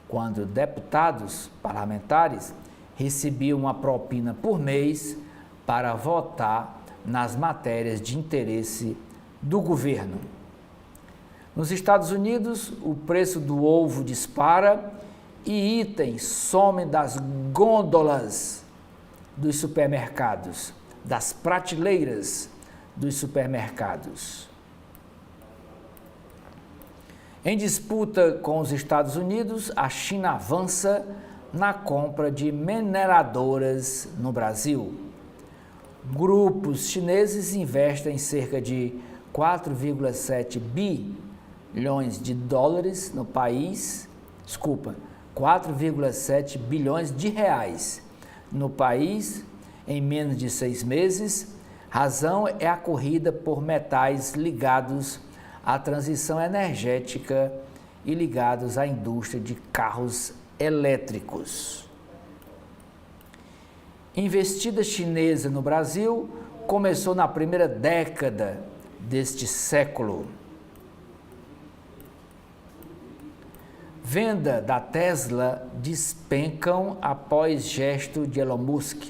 quando deputados parlamentares recebiam uma propina por mês para votar nas matérias de interesse do governo. Nos Estados Unidos, o preço do ovo dispara e itens somem das gôndolas dos supermercados, das prateleiras dos supermercados. Em disputa com os Estados Unidos, a China avança na compra de mineradoras no Brasil. Grupos chineses investem cerca de 4,7 bilhões de dólares no país, 4,7 bilhões de reais no país em menos de 6 meses. Razão é a corrida por metais ligados à transição energética e ligados à indústria de carros elétricos. Investida chinesa no Brasil começou na primeira década deste século. Venda da Tesla despencam após gesto de Elon Musk.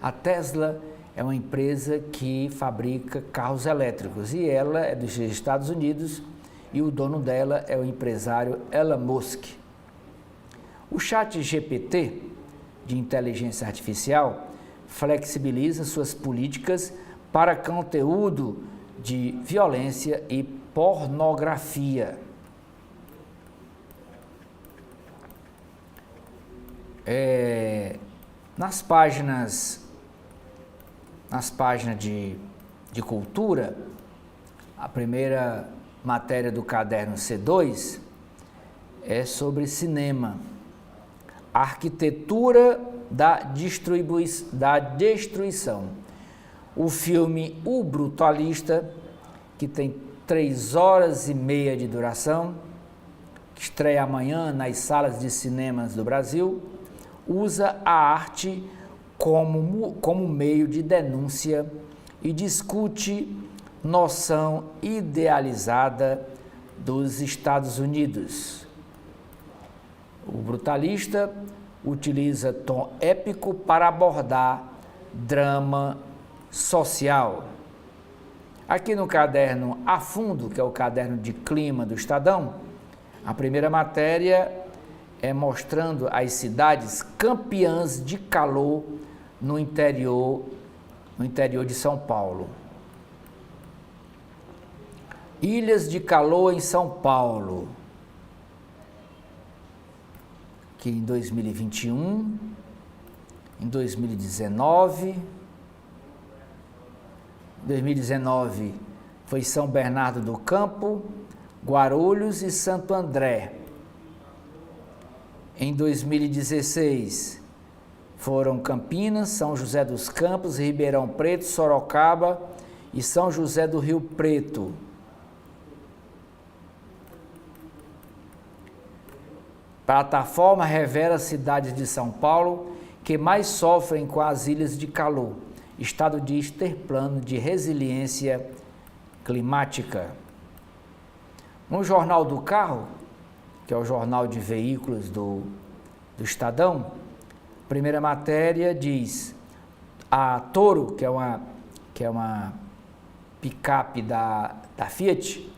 A Tesla é uma empresa que fabrica carros elétricos e ela é dos Estados Unidos e o dono dela é o empresário Elon Musk. O ChatGPT, de inteligência artificial, flexibiliza suas políticas para conteúdo de violência e pornografia. Nas páginas de cultura, a primeira matéria do caderno C2 é sobre cinema. A arquitetura da destruição. O filme O Brutalista, que tem 3 horas e meia de duração, que estreia amanhã nas salas de cinemas do Brasil, usa a arte como meio de denúncia e discute noção idealizada dos Estados Unidos. O Brutalista utiliza tom épico para abordar drama social. Aqui no caderno A Fundo, que é o caderno de clima do Estadão, a primeira matéria é mostrando as cidades campeãs de calor no interior de São Paulo. Ilhas de calor em São Paulo, que em 2021, em 2019 foi São Bernardo do Campo, Guarulhos e Santo André. Em 2016 foram Campinas, São José dos Campos, Ribeirão Preto, Sorocaba e São José do Rio Preto. Plataforma revela cidades de São Paulo que mais sofrem com as ilhas de calor. Estado diz ter plano de resiliência climática. No Jornal do Carro, que é o jornal de veículos do Estadão, primeira matéria diz: a Toro, que é uma picape da Fiat,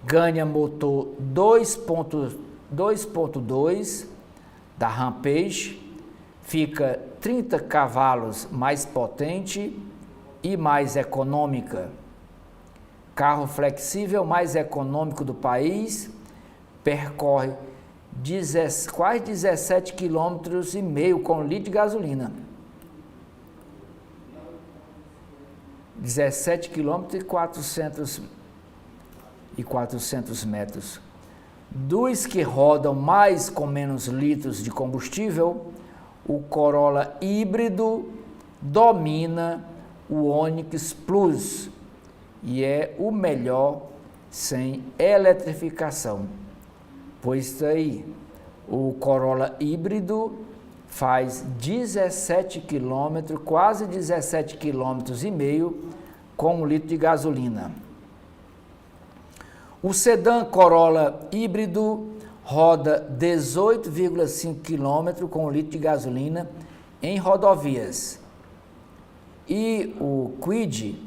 ganha motor 2.2 da Rampage, fica 30 cavalos mais potente e mais econômica. Carro flexível mais econômico do país, percorre quase 17,5 km com litro de gasolina. 17 km e 400 metros. Dos que rodam mais com menos litros de combustível, o Corolla híbrido domina o Onix Plus e é o melhor sem eletrificação. Pois aí, o Corolla híbrido faz 17 km, quase 17,5 km com 1 litro de gasolina. O sedã Corolla híbrido roda 18,5 km com 1 litro de gasolina em rodovias. E o Kwid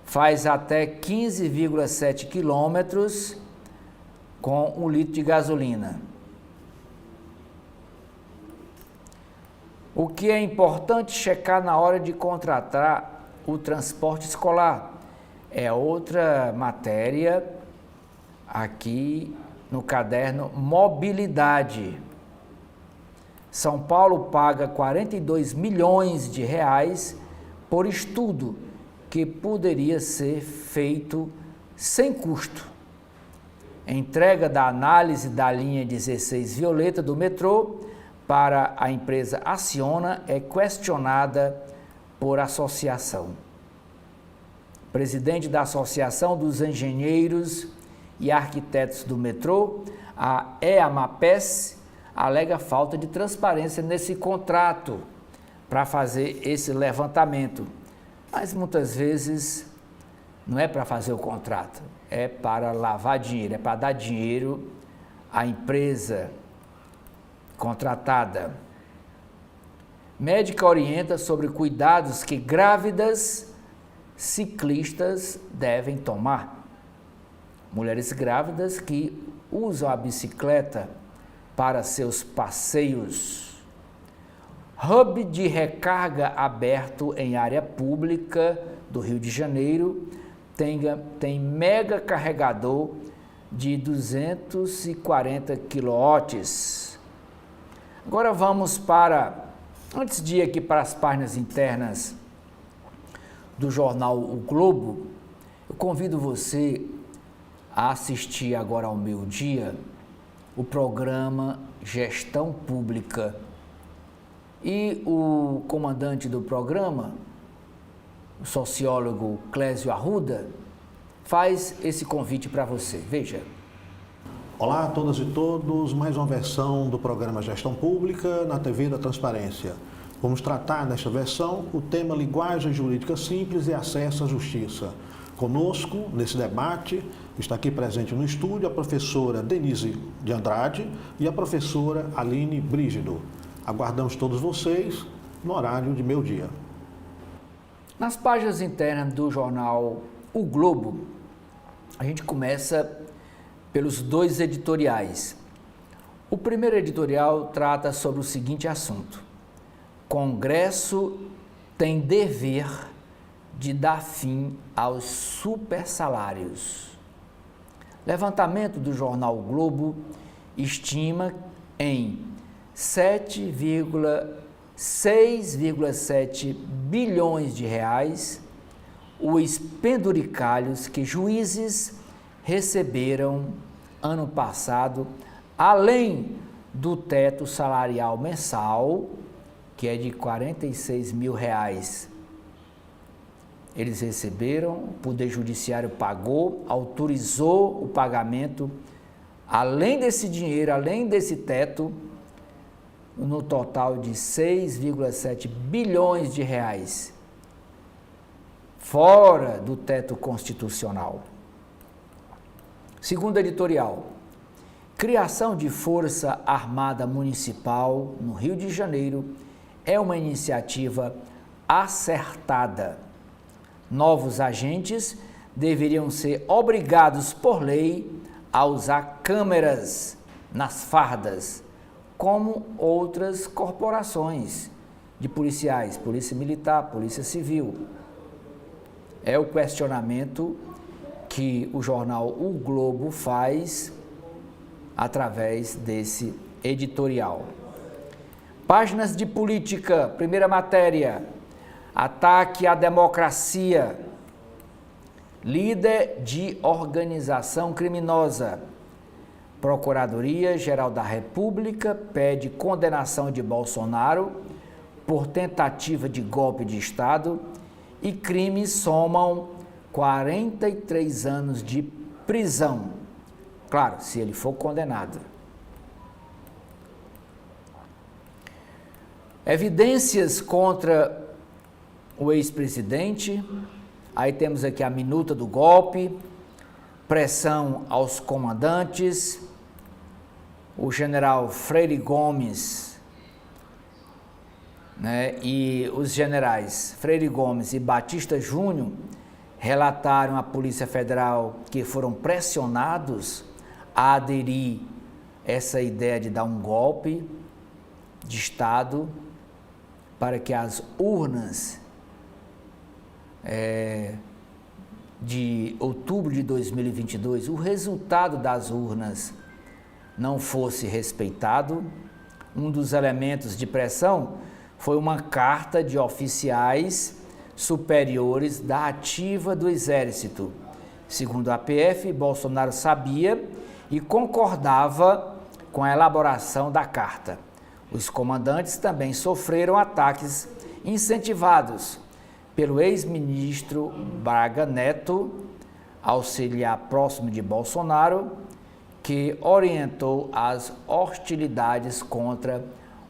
faz até 15,7 km com 1 litro de gasolina. O que é importante checar na hora de contratar o transporte escolar é outra matéria aqui no caderno Mobilidade. São Paulo paga 42 milhões de reais por estudo que poderia ser feito sem custo. Entrega da análise da linha 16 Violeta do metrô para a empresa Acciona é questionada por associação. Presidente da Associação dos Engenheiros e Arquitetos do Metrô, a EAMAPES, alega falta de transparência nesse contrato para fazer esse levantamento. Mas muitas vezes não é para fazer o contrato, é para lavar dinheiro, é para dar dinheiro à empresa contratada. Médica orienta sobre cuidados que grávidas ciclistas devem tomar. Mulheres grávidas que usam a bicicleta para seus passeios. Hub de recarga aberto em área pública do Rio de Janeiro tem mega carregador de 240 kW. Agora vamos antes de ir aqui para as páginas internas do jornal O Globo, eu convido você a assistir agora ao meio-dia o programa Gestão Pública. E o comandante do programa, o sociólogo Clésio Arruda, faz esse convite para você. Veja. Olá a todas e todos, mais uma versão do programa Gestão Pública na TV da Transparência. Vamos tratar nesta versão o tema Linguagem Jurídica Simples e Acesso à Justiça. Conosco, nesse debate, está aqui presente no estúdio a professora Denise de Andrade e a professora Aline Brígido. Aguardamos todos vocês no horário de meio-dia. Nas páginas internas do jornal O Globo, a gente começa pelos dois editoriais. O primeiro editorial trata sobre o seguinte assunto: Congresso tem dever de dar fim aos supersalários. Levantamento do jornal o Globo estima em 6,7 bilhões de reais os penduricalhos que juízes receberam ano passado, além do teto salarial mensal, que é de R$ 46 mil. Eles receberam, o Poder Judiciário pagou, autorizou o pagamento, além desse dinheiro, além desse teto, no total de 6,7 bilhões de reais, fora do teto constitucional. Segundo editorial, criação de Força Armada Municipal no Rio de Janeiro é uma iniciativa acertada. Novos agentes deveriam ser obrigados por lei a usar câmeras nas fardas, como outras corporações de policiais, Polícia Militar, Polícia Civil. É o questionamento que o jornal O Globo faz através desse editorial. Páginas de política, primeira matéria, ataque à democracia, líder de organização criminosa. Procuradoria-Geral da República pede condenação de Bolsonaro por tentativa de golpe de Estado e crimes somam 43 anos de prisão. Claro, se ele for condenado. Evidências contra o ex-presidente. Aí temos aqui a minuta do golpe, pressão aos comandantes. O general Freire Gomes, e os generais Freire Gomes e Batista Júnior relataram à Polícia Federal que foram pressionados a aderir essa ideia de dar um golpe de Estado para que as urnas de outubro de 2022, o resultado das urnas não fosse respeitado. Um dos elementos de pressão foi uma carta de oficiais superiores da ativa do Exército. Segundo a PF, Bolsonaro sabia e concordava com a elaboração da carta. Os comandantes também sofreram ataques incentivados pelo ex-ministro Braga Neto, auxiliar próximo de Bolsonaro, que orientou as hostilidades contra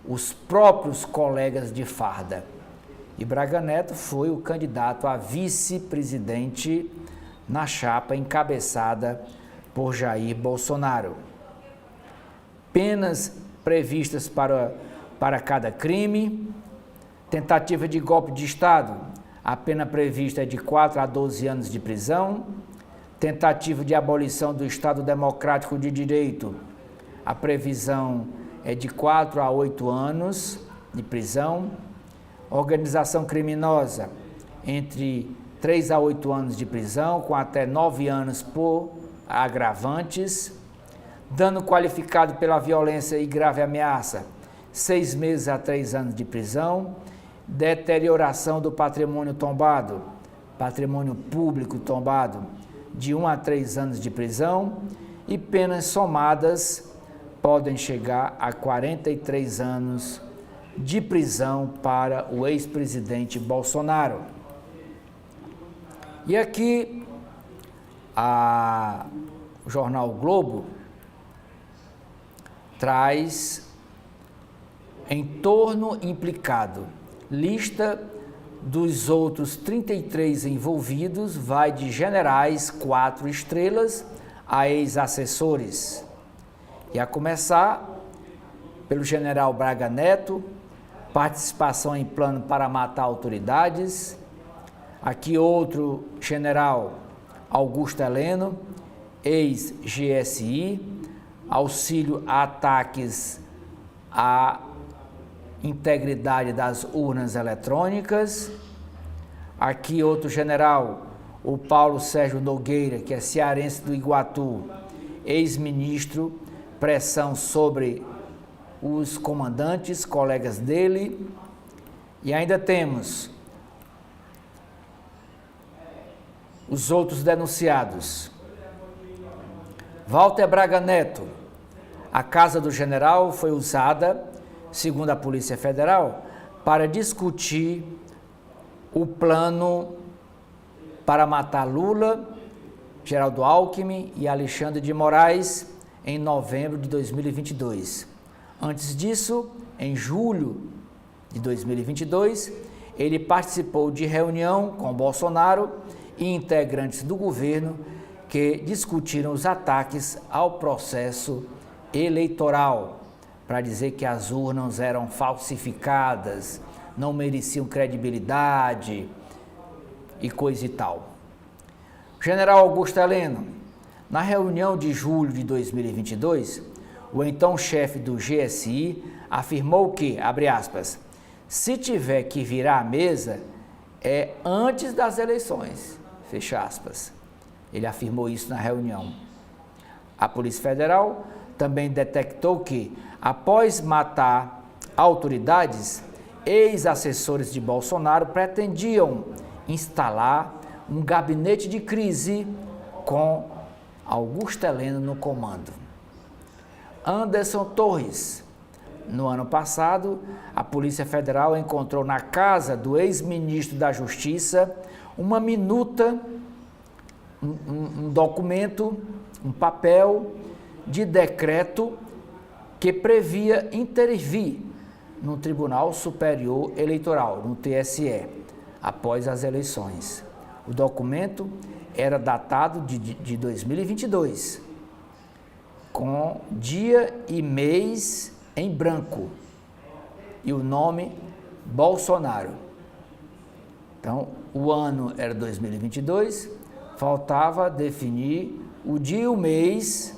os próprios colegas de farda. E Braga Neto foi o candidato a vice-presidente na chapa encabeçada por Jair Bolsonaro. Penas previstas para cada crime. Tentativa de golpe de Estado, a pena prevista é de 4 a 12 anos de prisão. Tentativa de abolição do Estado Democrático de Direito, a previsão é de 4 a 8 anos de prisão. Organização criminosa, entre 3 a 8 anos de prisão, com até 9 anos por agravantes. Dano qualificado pela violência e grave ameaça, 6 meses a 3 anos de prisão. Deterioração do patrimônio tombado, patrimônio público tombado, de 1 a 3 anos de prisão. E penas somadas podem chegar a 43 anos de prisão para o ex-presidente Bolsonaro. E aqui, o jornal o Globo traz entorno implicado. Lista dos outros 33 envolvidos vai de generais 4 estrelas a ex-assessores. E a começar pelo general Braga Neto, participação em plano para matar autoridades. Aqui outro general, Augusto Heleno, ex-GSI, auxílio a ataques à integridade das urnas eletrônicas. Aqui outro general, o Paulo Sérgio Nogueira, que é cearense do Iguatu, ex-ministro, pressão sobre os comandantes, colegas dele. E ainda temos os outros denunciados. Walter Braga Neto, a casa do general foi usada, segundo a Polícia Federal, para discutir o plano para matar Lula, Geraldo Alckmin e Alexandre de Moraes em novembro de 2022. Antes disso, em julho de 2022, ele participou de reunião com Bolsonaro e integrantes do governo que discutiram os ataques ao processo eleitoral, para dizer que as urnas eram falsificadas, não mereciam credibilidade e coisa e tal. O general Augusto Heleno, na reunião de julho de 2022, o então chefe do GSI afirmou que, abre aspas, se tiver que virar a mesa, é antes das eleições, fecha aspas. Ele afirmou isso na reunião. A Polícia Federal também detectou que, após matar autoridades, ex-assessores de Bolsonaro pretendiam instalar um gabinete de crise com Augusto Heleno no comando. Anderson Torres. No ano passado, a Polícia Federal encontrou na casa do ex-ministro da Justiça uma minuta, um documento, um papel de decreto que previa intervir no Tribunal Superior Eleitoral, no TSE, após as eleições. O documento era datado de 2022, com dia e mês em branco e o nome Bolsonaro. Então, o ano era 2022, faltava definir o dia e o mês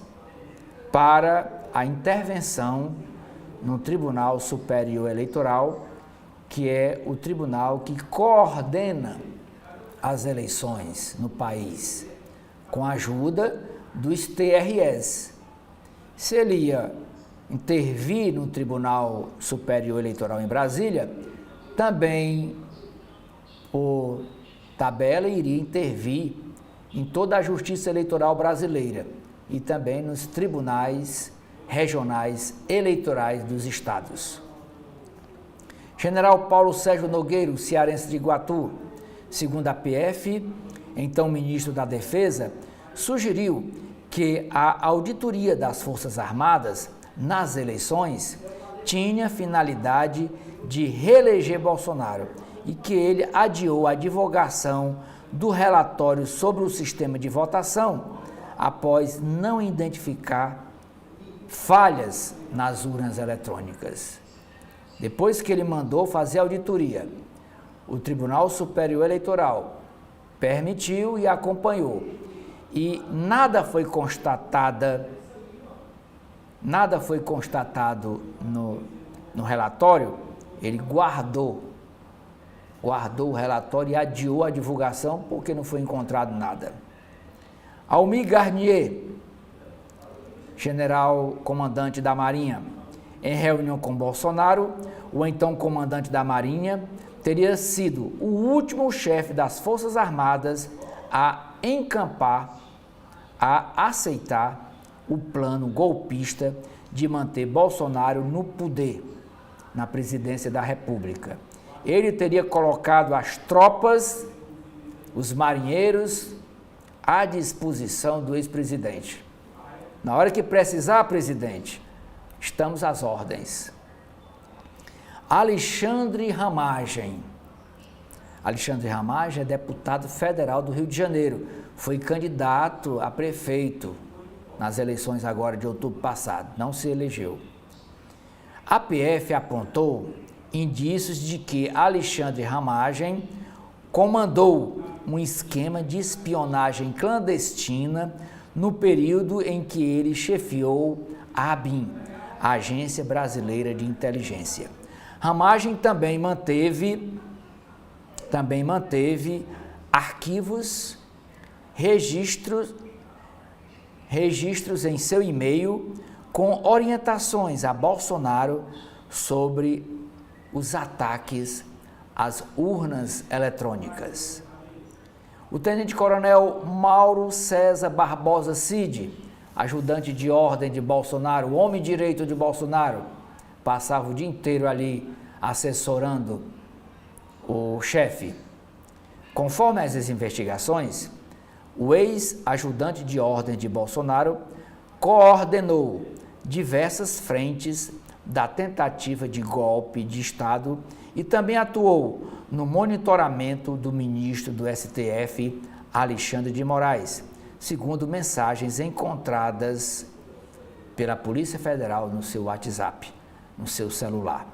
para a intervenção no Tribunal Superior Eleitoral, que é o tribunal que coordena as eleições no país, com a ajuda dos TREs. Se ele ia intervir no Tribunal Superior Eleitoral em Brasília, também, por tabela, iria intervir em toda a justiça eleitoral brasileira e também nos tribunais regionais eleitorais dos estados. General Paulo Sérgio Nogueira, cearense de Iguatu, segundo a PF, então ministro da Defesa, sugeriu que a auditoria das Forças Armadas nas eleições tinha finalidade de reeleger Bolsonaro e que ele adiou a divulgação do relatório sobre o sistema de votação após não identificar falhas nas urnas eletrônicas. Depois que ele mandou fazer auditoria, o Tribunal Superior Eleitoral permitiu e acompanhou. E nada foi constatado no relatório. Ele guardou o relatório e adiou a divulgação porque não foi encontrado nada. Almir Garnier, general comandante da Marinha, em reunião com Bolsonaro, o então comandante da Marinha teria sido o último chefe das Forças Armadas a encampar, a aceitar o plano golpista de manter Bolsonaro no poder, na presidência da República. Ele teria colocado as tropas, os marinheiros, à disposição do ex-presidente. Na hora que precisar, presidente, estamos às ordens. Alexandre Ramagem. Alexandre Ramagem é deputado federal do Rio de Janeiro. Foi candidato a prefeito nas eleições agora de outubro passado. Não se elegeu. A PF apontou indícios de que Alexandre Ramagem comandou um esquema de espionagem clandestina no período em que ele chefiou a ABIN, a Agência Brasileira de Inteligência. Ramagem também manteve arquivos, registros em seu e-mail com orientações a Bolsonaro sobre os ataques às urnas eletrônicas. O tenente-coronel Mauro César Barbosa Cid, ajudante de ordem de Bolsonaro, o homem direito de Bolsonaro, passava o dia inteiro ali assessorando o chefe. Conforme as investigações, o ex-ajudante de ordem de Bolsonaro coordenou diversas frentes da tentativa de golpe de Estado e também atuou no monitoramento do ministro do STF, Alexandre de Moraes, segundo mensagens encontradas pela Polícia Federal no seu WhatsApp, no seu celular.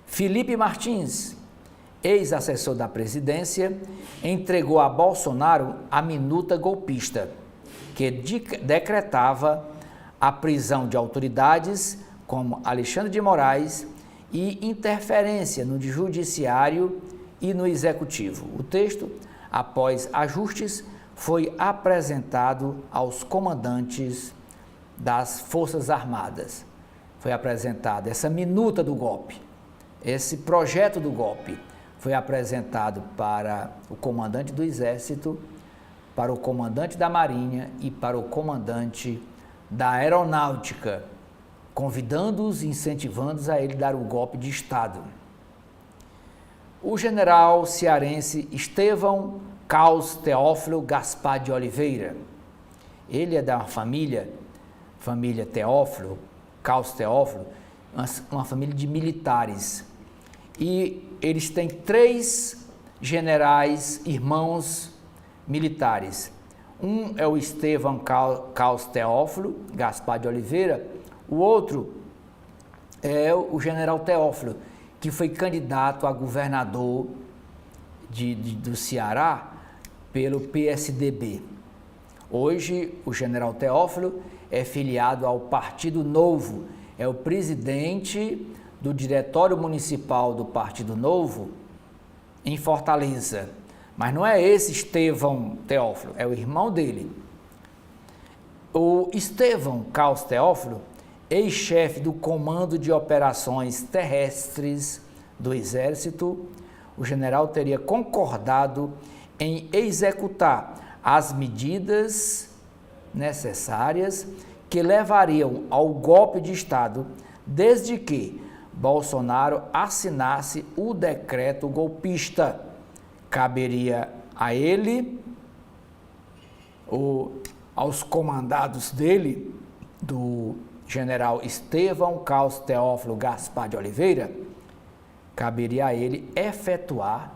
Felipe Martins, ex-assessor da presidência, entregou a Bolsonaro a minuta golpista, que decretava a prisão de autoridades como Alexandre de Moraes e interferência no judiciário e no executivo. O texto, após ajustes, foi apresentado aos comandantes das Forças Armadas. Foi apresentada essa minuta do golpe, esse projeto do golpe. Foi apresentado para o comandante do Exército, para o comandante da Marinha e para o comandante da Aeronáutica, convidando-os e incentivando-os a ele dar o golpe de Estado. O general cearense Estevão Caos Teófilo Gaspar de Oliveira, ele é da família Teófilo, Caos Teófilo, uma família de militares. E eles têm 3 generais, irmãos militares. Um é o Estevão Caos Teófilo Gaspar de Oliveira, o outro é o general Teófilo, que foi candidato a governador do Ceará pelo PSDB. Hoje, o general Teófilo é filiado ao Partido Novo, é o presidente do Diretório Municipal do Partido Novo em Fortaleza. Mas não é esse Estevão Teófilo, é o irmão dele. O Estevão Caos Teófilo, ex-chefe do Comando de Operações Terrestres do Exército, o general teria concordado em executar as medidas necessárias que levariam ao golpe de Estado, desde que Bolsonaro assinasse o decreto golpista. Caberia a ele, aos comandados dele, do general Estevão Caos Teófilo Gaspar de Oliveira, caberia a ele efetuar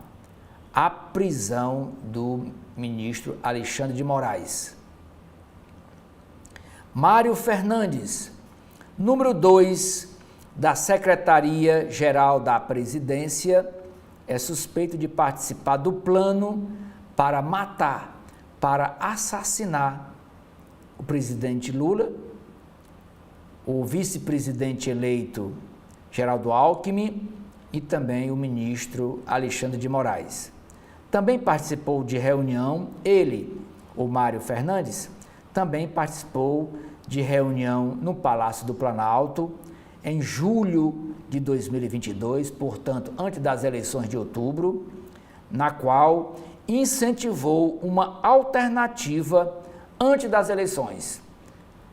a prisão do ministro Alexandre de Moraes. Mário Fernandes, número 2 da Secretaria-Geral da Presidência, é suspeito de participar do plano para matar, para assassinar o presidente Lula, o vice-presidente eleito Geraldo Alckmin e também o ministro Alexandre de Moraes. Também participou de reunião, ele, o Mário Fernandes, também participou de reunião no Palácio do Planalto em julho de 2022, portanto, antes das eleições de outubro, na qual incentivou uma alternativa antes das eleições.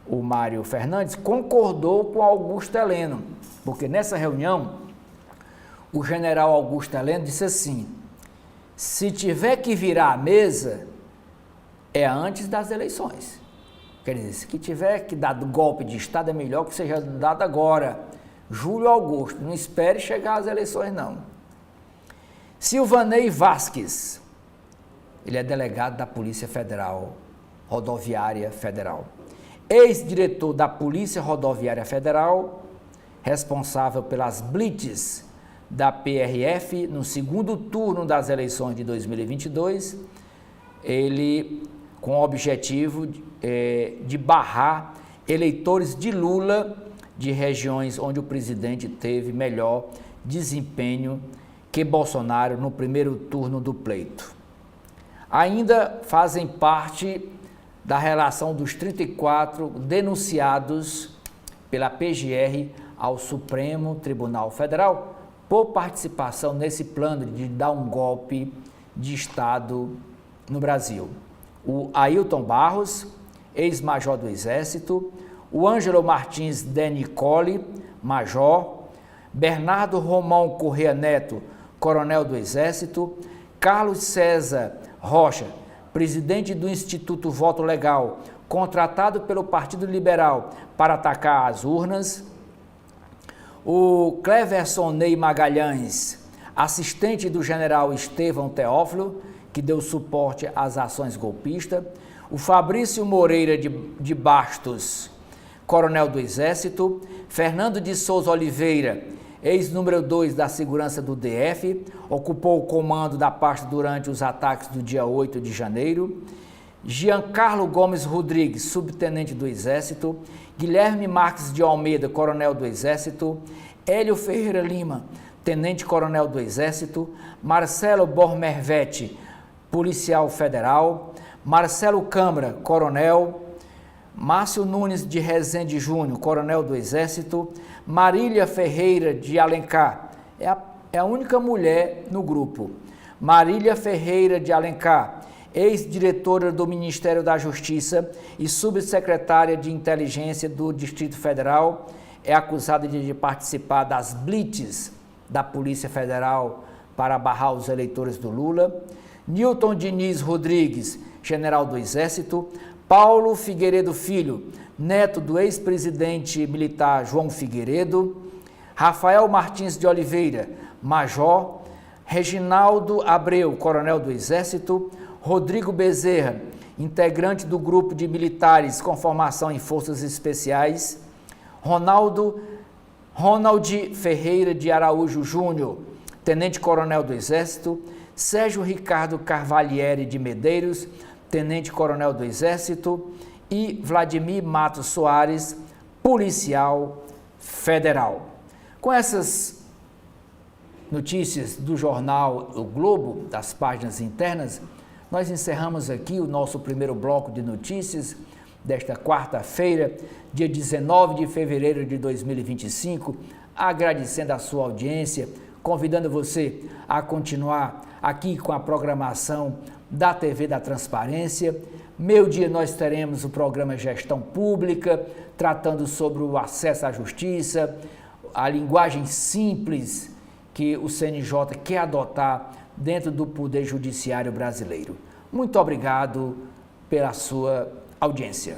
O Mário Fernandes concordou com Augusto Heleno, porque nessa reunião o general Augusto Heleno disse assim: se tiver que virar a mesa, é antes das eleições. Quer dizer, se tiver que dar golpe de Estado, é melhor que seja dado agora, julho ou agosto, não espere chegar às eleições não. Silvanei Vasquez, ele é delegado da Polícia Federal, Rodoviária Federal, ex-diretor da Polícia Rodoviária Federal, responsável pelas blitz da PRF no segundo turno das eleições de 2022, ele com o objetivo de barrar eleitores de Lula de regiões onde o presidente teve melhor desempenho que Bolsonaro no primeiro turno do pleito. Ainda fazem parte da relação dos 34 denunciados pela PGR ao Supremo Tribunal Federal por participação nesse plano de dar um golpe de Estado no Brasil. O Ailton Barros, ex-major do Exército, o Ângelo Martins de Nicole, major, Bernardo Romão Corrêa Neto, coronel do Exército, Carlos César Rocha, presidente do Instituto Voto Legal, contratado pelo Partido Liberal para atacar as urnas, o Cleverson Ney Magalhães, assistente do general Estevão Teófilo, que deu suporte às ações golpistas, o Fabrício Moreira de Bastos, coronel do Exército, Fernando de Souza Oliveira, ex-número 2 da Segurança do DF, ocupou o comando da pasta durante os ataques do dia 8 de janeiro, Giancarlo Gomes Rodrigues, subtenente do Exército, Guilherme Marques de Almeida, coronel do Exército, Hélio Ferreira Lima, tenente-coronel do Exército, Marcelo Bormervetti, policial federal, Marcelo Câmara, coronel, Márcio Nunes de Rezende Júnior, coronel do Exército, Marília Ferreira de Alencar, é a única mulher no grupo, Marília Ferreira de Alencar, ex-diretora do Ministério da Justiça e subsecretária de Inteligência do Distrito Federal, é acusada de participar das blitz da Polícia Federal para barrar os eleitores do Lula, Nilton Diniz Rodrigues, general do Exército, Paulo Figueiredo Filho, neto do ex-presidente militar João Figueiredo, Rafael Martins de Oliveira, major, Reginaldo Abreu, coronel do Exército, Rodrigo Bezerra, integrante do grupo de militares com formação em Forças Especiais, Ronald Ferreira de Araújo Júnior, tenente-coronel do Exército, Sérgio Ricardo Carvalhieri de Medeiros, tenente-coronel do Exército, e Vladimir Matos Soares, policial federal. Com essas notícias do jornal O Globo, das páginas internas, nós encerramos aqui o nosso primeiro bloco de notícias desta quarta-feira, dia 19 de fevereiro de 2025, agradecendo a sua audiência, convidando você a continuar aqui com a programação da TV da Transparência. Meio-dia nós teremos o programa Gestão Pública, tratando sobre o acesso à justiça, a linguagem simples que o CNJ quer adotar dentro do Poder Judiciário brasileiro. Muito obrigado pela sua audiência.